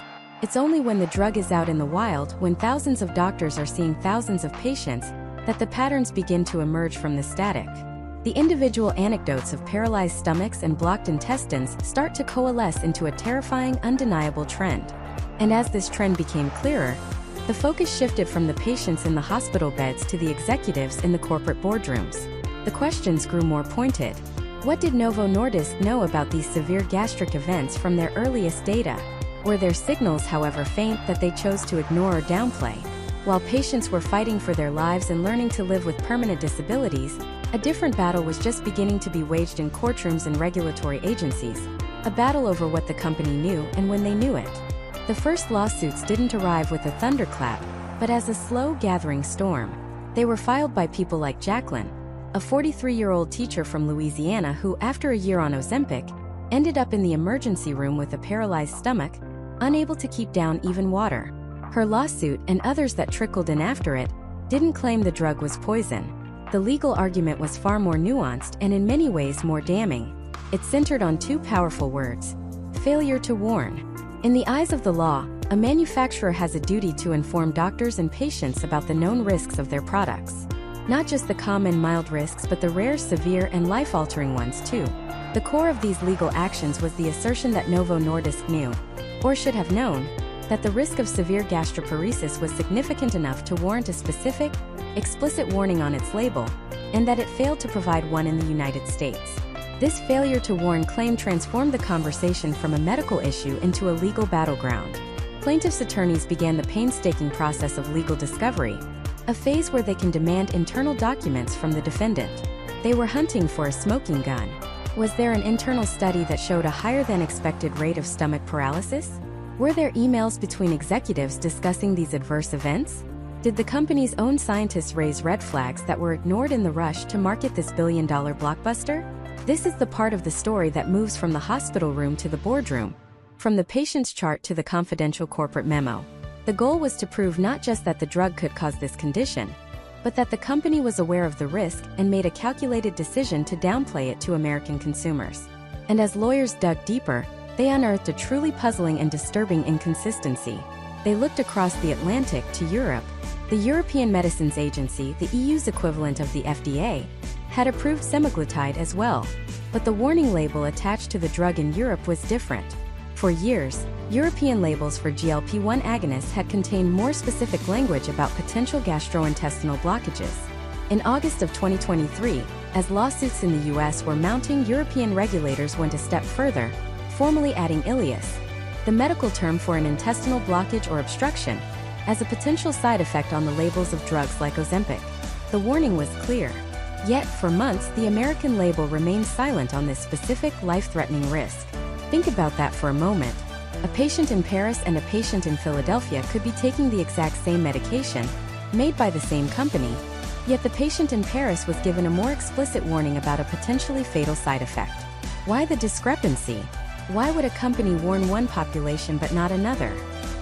It's only when the drug is out in the wild, when thousands of doctors are seeing thousands of patients, that the patterns begin to emerge from the static. The individual anecdotes of paralyzed stomachs and blocked intestines start to coalesce into a terrifying, undeniable trend. And as this trend became clearer, the focus shifted from the patients in the hospital beds to the executives in the corporate boardrooms. The questions grew more pointed. What did Novo Nordisk know about these severe gastric events from their earliest data? Were their signals, however faint, that they chose to ignore or downplay? While patients were fighting for their lives and learning to live with permanent disabilities, a different battle was just beginning to be waged in courtrooms and regulatory agencies, a battle over what the company knew and when they knew it. The first lawsuits didn't arrive with a thunderclap, but as a slow gathering storm. They were filed by people like Jacqueline, a 43-year-old teacher from Louisiana who, after a year on Ozempic, ended up in the emergency room with a paralyzed stomach, unable to keep down even water. Her lawsuit, and others that trickled in after it, didn't claim the drug was poison. The legal argument was far more nuanced and in many ways more damning. It centered on two powerful words: failure to warn. In the eyes of the law, a manufacturer has a duty to inform doctors and patients about the known risks of their products. Not just the common mild risks but the rare, severe, and life-altering ones too. The core of these legal actions was the assertion that Novo Nordisk knew, or should have known, that the risk of severe gastroparesis was significant enough to warrant a specific, explicit warning on its label, and that it failed to provide one in the United States. This failure to warn claim transformed the conversation from a medical issue into a legal battleground. Plaintiffs' attorneys began the painstaking process of legal discovery, a phase where they can demand internal documents from the defendant. They were hunting for a smoking gun. Was there an internal study that showed a higher-than-expected rate of stomach paralysis? Were there emails between executives discussing these adverse events? Did the company's own scientists raise red flags that were ignored in the rush to market this billion-dollar blockbuster? This is the part of the story that moves from the hospital room to the boardroom, from the patient's chart to the confidential corporate memo. The goal was to prove not just that the drug could cause this condition, but that the company was aware of the risk and made a calculated decision to downplay it to American consumers. And as lawyers dug deeper, they unearthed a truly puzzling and disturbing inconsistency. They looked across the Atlantic to Europe. The European Medicines Agency, the EU's equivalent of the FDA, had approved semaglutide as well, but the warning label attached to the drug in Europe was different. For years, European labels for GLP-1 agonists had contained more specific language about potential gastrointestinal blockages. In August of 2023, as lawsuits in the US were mounting, European regulators went a step further, formally adding ileus, the medical term for an intestinal blockage or obstruction, as a potential side effect on the labels of drugs like Ozempic. The warning was clear. Yet, for months, the American label remained silent on this specific, life-threatening risk. Think about that for a moment. A patient in Paris and a patient in Philadelphia could be taking the exact same medication, made by the same company, yet the patient in Paris was given a more explicit warning about a potentially fatal side effect. Why the discrepancy? Why would a company warn one population but not another?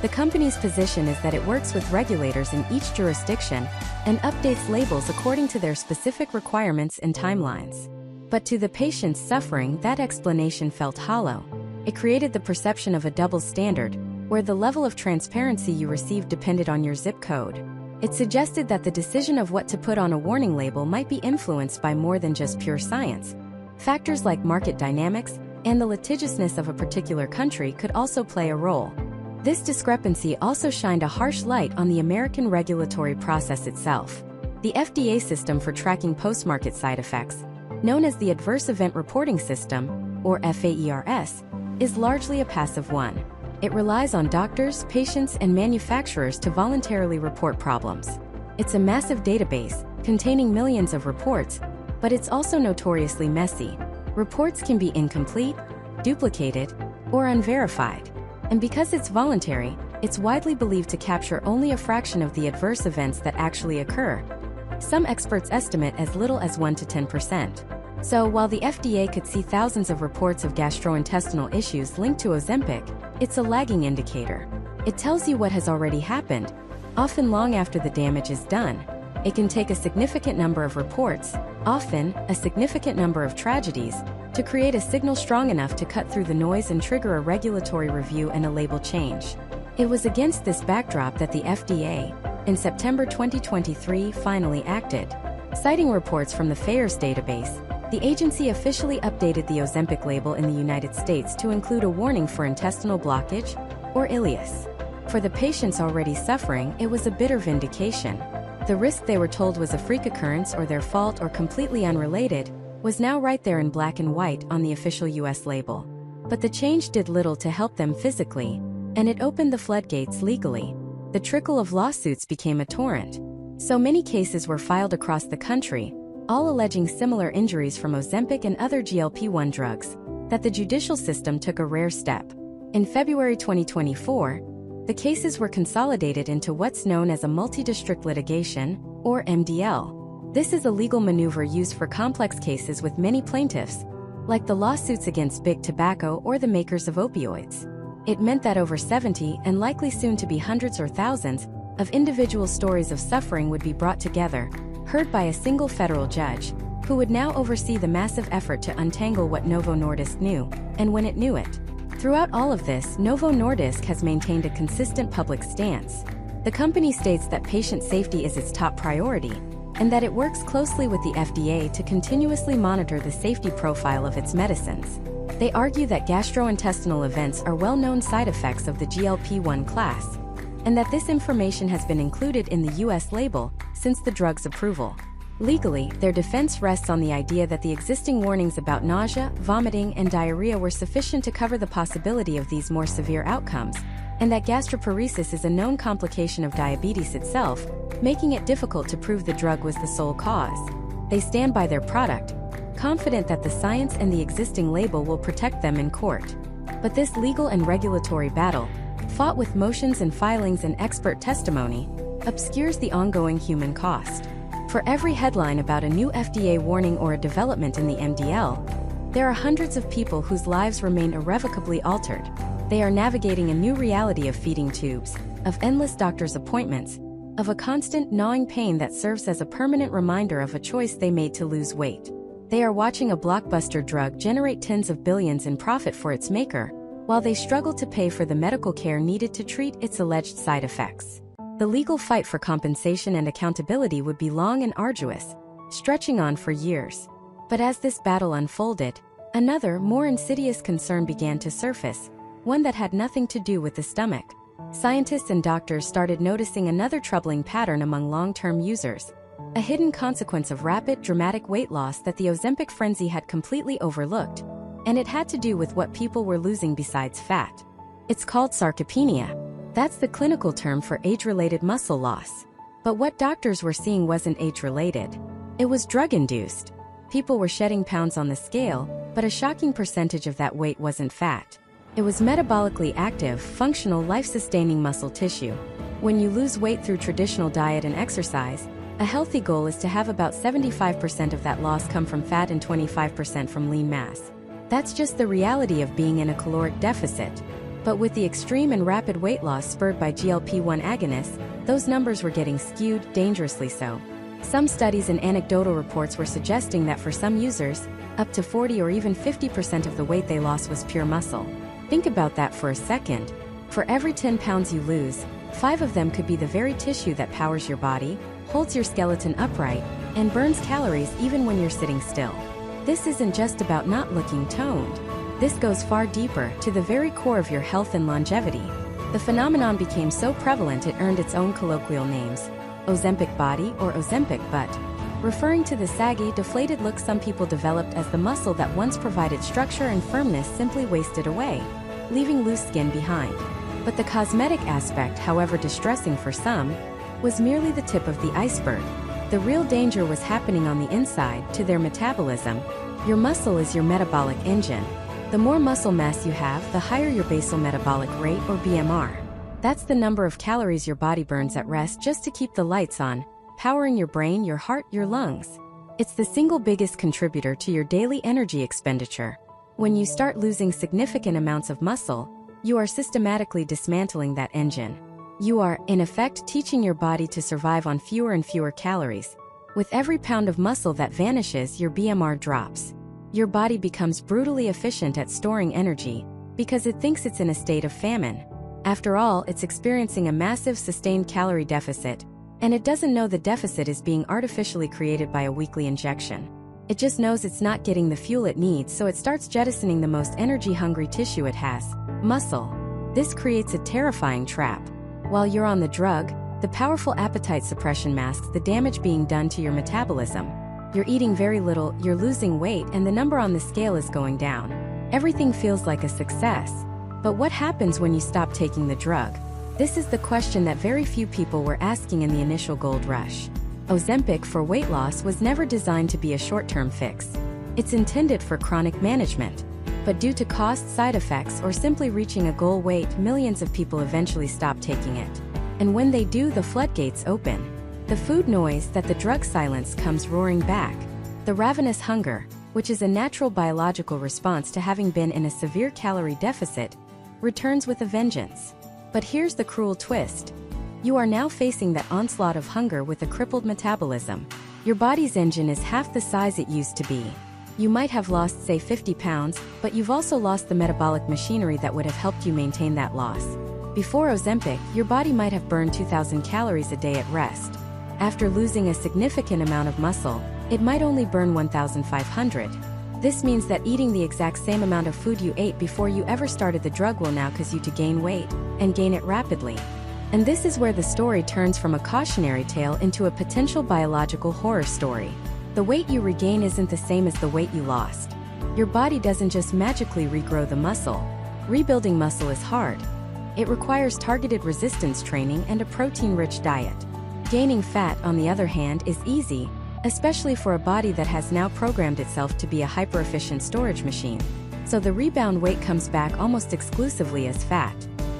The company's position is that it works with regulators in each jurisdiction and updates labels according to their specific requirements and timelines. But to the patients suffering, that explanation felt hollow. It created the perception of a double standard, where the level of transparency you received depended on your zip code. It suggested that the decision of what to put on a warning label might be influenced by more than just pure science. Factors like market dynamics and the litigiousness of a particular country could also play a role. This discrepancy also shined a harsh light on the American regulatory process itself. The FDA system for tracking post-market side effects, known as the Adverse Event Reporting System, or FAERS, is largely a passive one. It relies on doctors, patients, and manufacturers to voluntarily report problems. It's a massive database, containing millions of reports, but it's also notoriously messy. Reports can be incomplete, duplicated, or unverified. And because it's voluntary, it's widely believed to capture only a fraction of the adverse events that actually occur. Some experts estimate as little as 1 to 10%. So, while the FDA could see thousands of reports of gastrointestinal issues linked to Ozempic, it's a lagging indicator. It tells you what has already happened, often long after the damage is done. It can take a significant number of reports, often a significant number of tragedies, to create a signal strong enough to cut through the noise and trigger a regulatory review and a label change. It was against this backdrop that the FDA, in September 2023, finally acted. Citing reports from the FAERS database, the agency officially updated the Ozempic label in the United States to include a warning for intestinal blockage, or ileus. For the patients already suffering, it was a bitter vindication. The risk they were told was a freak occurrence or their fault or completely unrelated was now right there in black and white on the official US label. But the change did little to help them physically, and it opened the floodgates legally. The trickle of lawsuits became a torrent. So many cases were filed across the country, all alleging similar injuries from Ozempic and other GLP-1 drugs, that the judicial system took a rare step. In February 2024, the cases were consolidated into what's known as a multi-district litigation, or MDL. This is a legal maneuver used for complex cases with many plaintiffs, like the lawsuits against Big Tobacco or the makers of opioids. It meant that over 70, and likely soon to be hundreds or thousands, of individual stories of suffering would be brought together, heard by a single federal judge, who would now oversee the massive effort to untangle what Novo Nordisk knew, and when it knew it. Throughout all of this, Novo Nordisk has maintained a consistent public stance. The company states that patient safety is its top priority, and that it works closely with the FDA to continuously monitor the safety profile of its medicines. They argue that gastrointestinal events are well-known side effects of the GLP-1 class, and that this information has been included in the U.S. label since the drug's approval. Legally, their defense rests on the idea that the existing warnings about nausea, vomiting, and diarrhea were sufficient to cover the possibility of these more severe outcomes, and that gastroparesis is a known complication of diabetes itself, making it difficult to prove the drug was the sole cause. They stand by their product, confident that the science and the existing label will protect them in court. But this legal and regulatory battle, fought with motions and filings and expert testimony, obscures the ongoing human cost. For every headline about a new FDA warning or a development in the MDL, there are hundreds of people whose lives remain irrevocably altered. They are navigating a new reality of feeding tubes, of endless doctor's appointments, of a constant gnawing pain that serves as a permanent reminder of a choice they made to lose weight. They are watching a blockbuster drug generate tens of billions in profit for its maker, while they struggle to pay for the medical care needed to treat its alleged side effects. The legal fight for compensation and accountability would be long and arduous, stretching on for years. But as this battle unfolded, another, more insidious concern began to surface, one that had nothing to do with the stomach. Scientists and doctors started noticing another troubling pattern among long-term users, a hidden consequence of rapid, dramatic weight loss that the Ozempic frenzy had completely overlooked, and it had to do with what people were losing besides fat. It's called sarcopenia. That's the clinical term for age-related muscle loss. But what doctors were seeing wasn't age-related. It was drug-induced. People were shedding pounds on the scale, but a shocking percentage of that weight wasn't fat. It was metabolically active, functional, life-sustaining muscle tissue. When you lose weight through traditional diet and exercise, a healthy goal is to have about 75% of that loss come from fat and 25% from lean mass. That's just the reality of being in a caloric deficit. But with the extreme and rapid weight loss spurred by GLP-1 agonists, those numbers were getting skewed, dangerously so. Some studies and anecdotal reports were suggesting that for some users, up to 40 or even 50% of the weight they lost was pure muscle. Think about that for a second. For every 10 pounds you lose, 5 of them could be the very tissue that powers your body, holds your skeleton upright, and burns calories even when you're sitting still. This isn't just about not looking toned. This goes far deeper, to the very core of your health and longevity. The phenomenon became so prevalent it earned its own colloquial names: Ozempic body or Ozempic butt, referring to the saggy, deflated look some people developed as the muscle that once provided structure and firmness simply wasted away, leaving loose skin behind. But the cosmetic aspect, however distressing for some, was merely the tip of the iceberg. The real danger was happening on the inside, to their metabolism. Your muscle is your metabolic engine. The more muscle mass you have, the higher your basal metabolic rate, or BMR. That's the number of calories your body burns at rest just to keep the lights on, powering your brain, your heart, your lungs. It's the single biggest contributor to your daily energy expenditure. When you start losing significant amounts of muscle, you are systematically dismantling that engine. You are, in effect, teaching your body to survive on fewer and fewer calories. With every pound of muscle that vanishes, your BMR drops. Your body becomes brutally efficient at storing energy, because it thinks it's in a state of famine. After all, it's experiencing a massive sustained calorie deficit, and it doesn't know the deficit is being artificially created by a weekly injection. It just knows it's not getting the fuel it needs, so it starts jettisoning the most energy-hungry tissue it has: muscle. This creates a terrifying trap. While you're on the drug, the powerful appetite suppression masks the damage being done to your metabolism. You're eating very little, you're losing weight, and the number on the scale is going down. Everything feels like a success. But what happens when you stop taking the drug? This is the question that very few people were asking in the initial gold rush. Ozempic for weight loss was never designed to be a short-term fix. It's intended for chronic management. But due to cost, side effects, or simply reaching a goal weight, millions of people eventually stop taking it. And when they do, the floodgates open. The food noise that the drug silenced comes roaring back. The ravenous hunger, which is a natural biological response to having been in a severe calorie deficit, returns with a vengeance. But here's the cruel twist. You are now facing that onslaught of hunger with a crippled metabolism. Your body's engine is half the size it used to be. You might have lost, say, 50 pounds, but you've also lost the metabolic machinery that would have helped you maintain that loss. Before Ozempic, your body might have burned 2,000 calories a day at rest. After losing a significant amount of muscle, it might only burn 1,500. This means that eating the exact same amount of food you ate before you ever started the drug will now cause you to gain weight, and gain it rapidly. And this is where the story turns from a cautionary tale into a potential biological horror story. The weight you regain isn't the same as the weight you lost. Your body doesn't just magically regrow the muscle. Rebuilding muscle is hard. It requires targeted resistance training and a protein-rich diet. Gaining fat, on the other hand, is easy, especially for a body that has now programmed itself to be a hyper-efficient storage machine. So the rebound weight comes back almost exclusively as fat.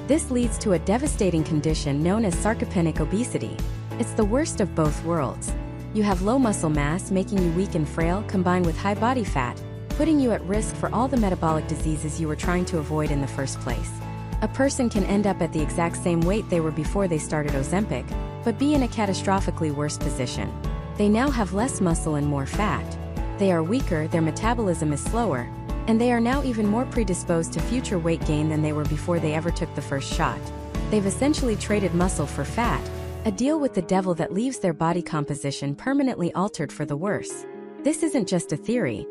This leads to a devastating condition known as sarcopenic obesity. It's the worst of both worlds. You have low muscle mass, making you weak and frail, combined with high body fat, putting you at risk for all the metabolic diseases you were trying to avoid in the first place. A person can end up at the exact same weight they were before they started Ozempic, but be in a catastrophically worse position. They now have less muscle and more fat. They are weaker, their metabolism is slower, and they are now even more predisposed to future weight gain than they were before they ever took the first shot. They've essentially traded muscle for fat, a deal with the devil that leaves their body composition permanently altered for the worse. This isn't just a theory.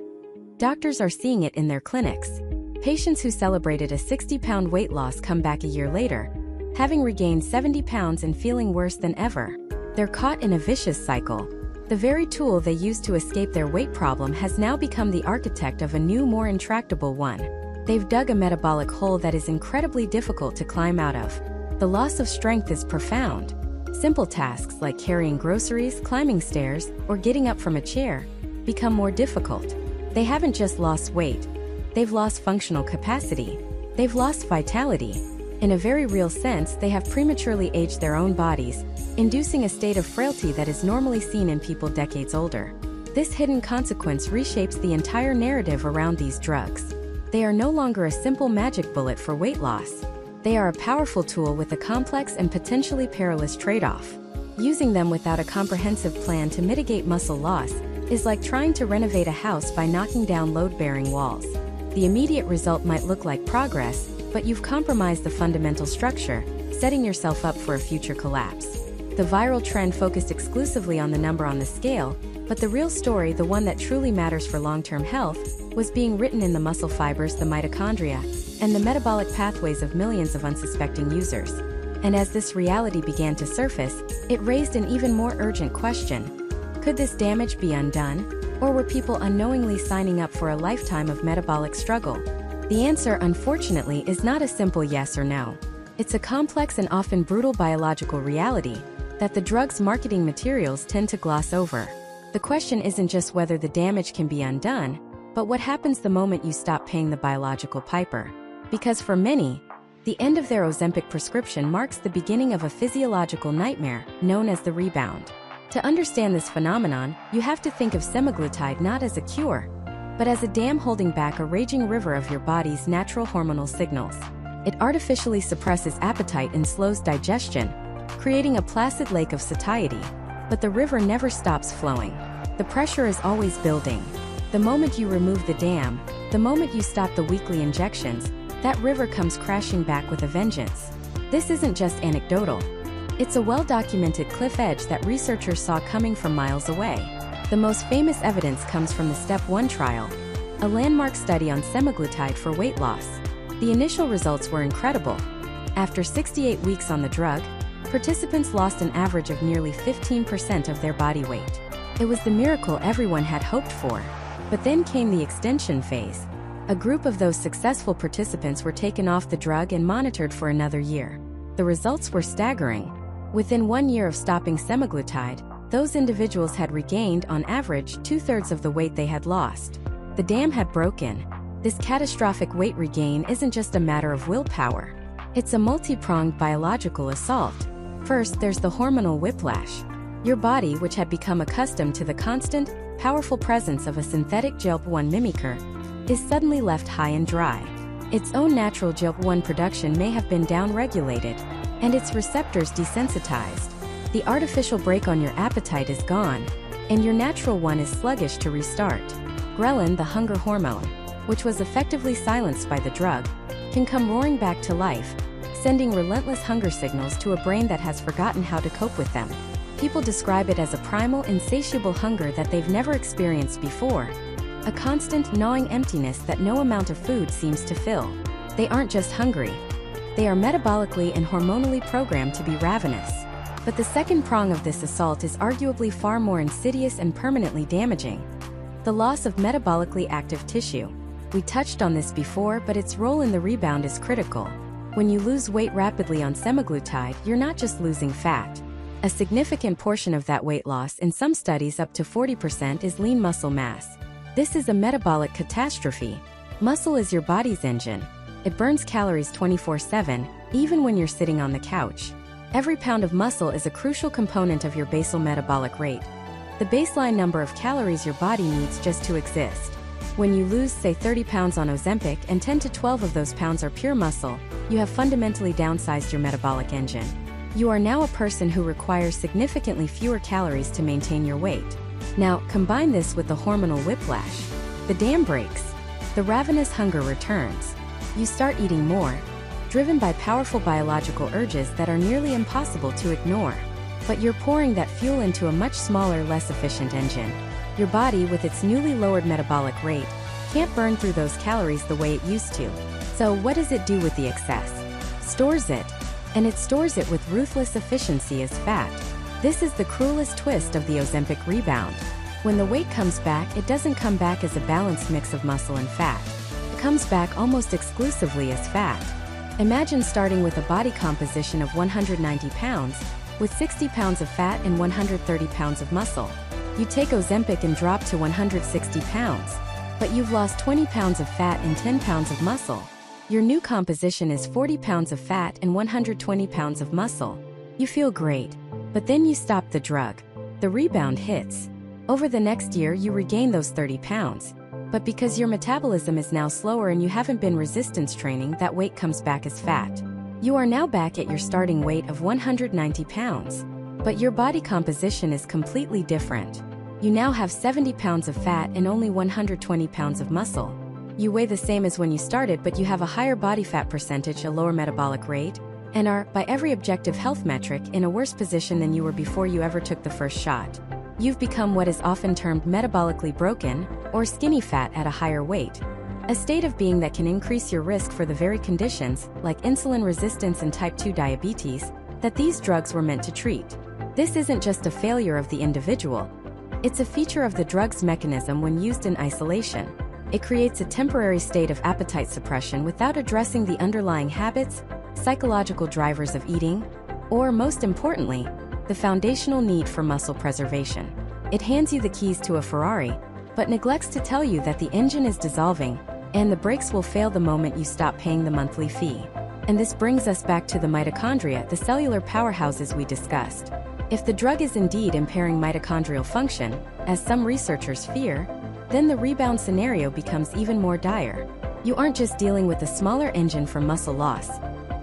Doctors are seeing it in their clinics. Patients who celebrated a 60-pound weight loss come back a year later, having regained 70 pounds and feeling worse than ever. They're caught in a vicious cycle. The very tool they used to escape their weight problem has now become the architect of a new, more intractable one. They've dug a metabolic hole that is incredibly difficult to climb out of. The loss of strength is profound. Simple tasks like carrying groceries, climbing stairs, or getting up from a chair become more difficult. They haven't just lost weight. They've lost functional capacity. They've lost vitality. In a very real sense, they have prematurely aged their own bodies, inducing a state of frailty that is normally seen in people decades older. This hidden consequence reshapes the entire narrative around these drugs. They are no longer a simple magic bullet for weight loss. They are a powerful tool with a complex and potentially perilous trade-off. Using them without a comprehensive plan to mitigate muscle loss is like trying to renovate a house by knocking down load-bearing walls. The immediate result might look like progress, but you've compromised the fundamental structure, setting yourself up for a future collapse. The viral trend focused exclusively on the number on the scale, but the real story, the one that truly matters for long-term health, was being written in the muscle fibers, the mitochondria, and the metabolic pathways of millions of unsuspecting users. And as this reality began to surface, it raised an even more urgent question. Could this damage be undone? Or were people unknowingly signing up for a lifetime of metabolic struggle? The answer, unfortunately, is not a simple yes or no. It's a complex and often brutal biological reality that the drug's marketing materials tend to gloss over. The question isn't just whether the damage can be undone, but what happens the moment you stop paying the biological piper. Because for many, the end of their Ozempic prescription marks the beginning of a physiological nightmare known as the rebound. To understand this phenomenon, you have to think of semaglutide not as a cure, but as a dam holding back a raging river of your body's natural hormonal signals. It artificially suppresses appetite and slows digestion, creating a placid lake of satiety. But the river never stops flowing. The pressure is always building. The moment you remove the dam, the moment you stop the weekly injections, that river comes crashing back with a vengeance. This isn't just anecdotal. It's a well-documented cliff edge that researchers saw coming from miles away. The most famous evidence comes from the Step 1 trial, a landmark study on semaglutide for weight loss. The initial results were incredible. After 68 weeks on the drug, participants lost an average of nearly 15% of their body weight. It was the miracle everyone had hoped for. But then came the extension phase. A group of those successful participants were taken off the drug and monitored for another year. The results were staggering. Within 1 year of stopping semaglutide, those individuals had regained, on average, 2/3 of the weight they had lost. The dam had broken. This catastrophic weight regain isn't just a matter of willpower. It's a multi-pronged biological assault. First, there's the hormonal whiplash. Your body, which had become accustomed to the constant, powerful presence of a synthetic GLP-1 mimicker, is suddenly left high and dry. Its own natural GLP-1 production may have been down-regulated, and its receptors desensitized. The artificial brake on your appetite is gone, and your natural one is sluggish to restart. Ghrelin, the hunger hormone, which was effectively silenced by the drug, can come roaring back to life, sending relentless hunger signals to a brain that has forgotten how to cope with them. People describe it as a primal, insatiable hunger that they've never experienced before. A constant, gnawing emptiness that no amount of food seems to fill. They aren't just hungry. They are metabolically and hormonally programmed to be ravenous. But the second prong of this assault is arguably far more insidious and permanently damaging. The loss of metabolically active tissue. We touched on this before, but its role in the rebound is critical. When you lose weight rapidly on semaglutide, you're not just losing fat. A significant portion of that weight loss, in some studies up to 40%, is lean muscle mass. This is a metabolic catastrophe. Muscle is your body's engine. It burns calories 24/7, even when you're sitting on the couch. Every pound of muscle is a crucial component of your basal metabolic rate, the baseline number of calories your body needs just to exist. When you lose, say, 30 pounds on Ozempic and 10 to 12 of those pounds are pure muscle, you have fundamentally downsized your metabolic engine. You are now a person who requires significantly fewer calories to maintain your weight. Now, combine this with the hormonal whiplash. The dam breaks. The ravenous hunger returns. You start eating more, driven by powerful biological urges that are nearly impossible to ignore. But you're pouring that fuel into a much smaller, less efficient engine. Your body, with its newly lowered metabolic rate, can't burn through those calories the way it used to. So what does it do with the excess? Stores it. And it stores it with ruthless efficiency as fat. This is the cruelest twist of the Ozempic rebound. When the weight comes back, it doesn't come back as a balanced mix of muscle and fat. It comes back almost exclusively as fat. Imagine starting with a body composition of 190 pounds, with 60 pounds of fat and 130 pounds of muscle. You take Ozempic and drop to 160 pounds, but you've lost 20 pounds of fat and 10 pounds of muscle. Your new composition is 40 pounds of fat and 120 pounds of muscle. You feel great, but then you stop the drug. The rebound hits. Over the next year, you regain those 30 pounds. But because your metabolism is now slower and you haven't been resistance training, that weight comes back as fat. You are now back at your starting weight of 190 pounds. But your body composition is completely different. You now have 70 pounds of fat and only 120 pounds of muscle. You weigh the same as when you started, but you have a higher body fat percentage, a lower metabolic rate, and are, by every objective health metric, in a worse position than you were before you ever took the first shot. You've become what is often termed metabolically broken, or skinny fat at a higher weight. A state of being that can increase your risk for the very conditions, like insulin resistance and type 2 diabetes, that these drugs were meant to treat. This isn't just a failure of the individual. It's a feature of the drug's mechanism when used in isolation. It creates a temporary state of appetite suppression without addressing the underlying habits, psychological drivers of eating, or, most importantly, the foundational need for muscle preservation. It hands you the keys to a Ferrari, but neglects to tell you that the engine is dissolving, and the brakes will fail the moment you stop paying the monthly fee. And this brings us back to the mitochondria, the cellular powerhouses we discussed. If the drug is indeed impairing mitochondrial function, as some researchers fear, then the rebound scenario becomes even more dire. You aren't just dealing with a smaller engine for muscle loss.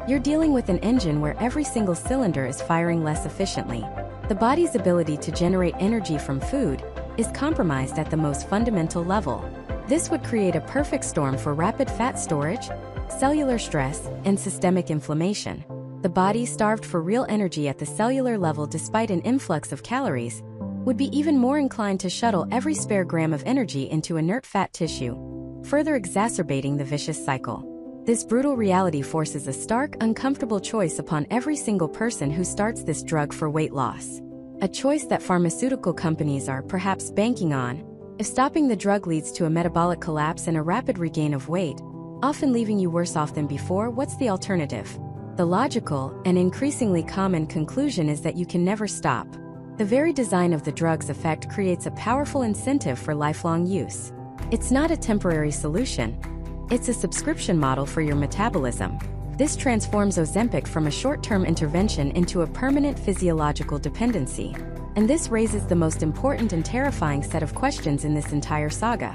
You're dealing with an engine where every single cylinder is firing less efficiently. The body's ability to generate energy from food is compromised at the most fundamental level. This would create a perfect storm for rapid fat storage, cellular stress, and systemic inflammation. The body, starved for real energy at the cellular level despite an influx of calories, would be even more inclined to shuttle every spare gram of energy into inert fat tissue, further exacerbating the vicious cycle. This brutal reality forces a stark, uncomfortable choice upon every single person who starts this drug for weight loss. A choice that pharmaceutical companies are perhaps banking on. If stopping the drug leads to a metabolic collapse and a rapid regain of weight, often leaving you worse off than before, what's the alternative? The logical, and increasingly common conclusion is that you can never stop. The very design of the drug's effect creates a powerful incentive for lifelong use. It's not a temporary solution. It's a subscription model for your metabolism. This transforms Ozempic from a short-term intervention into a permanent physiological dependency. And this raises the most important and terrifying set of questions in this entire saga.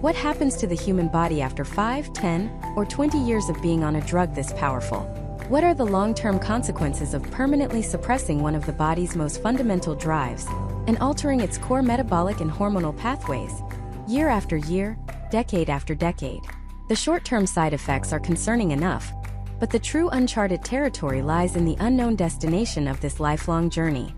What happens to the human body after 5, 10, or 20 years of being on a drug this powerful? What are the long-term consequences of permanently suppressing one of the body's most fundamental drives and altering its core metabolic and hormonal pathways, year after year, decade after decade? The short-term side effects are concerning enough, but the true uncharted territory lies in the unknown destination of this lifelong journey.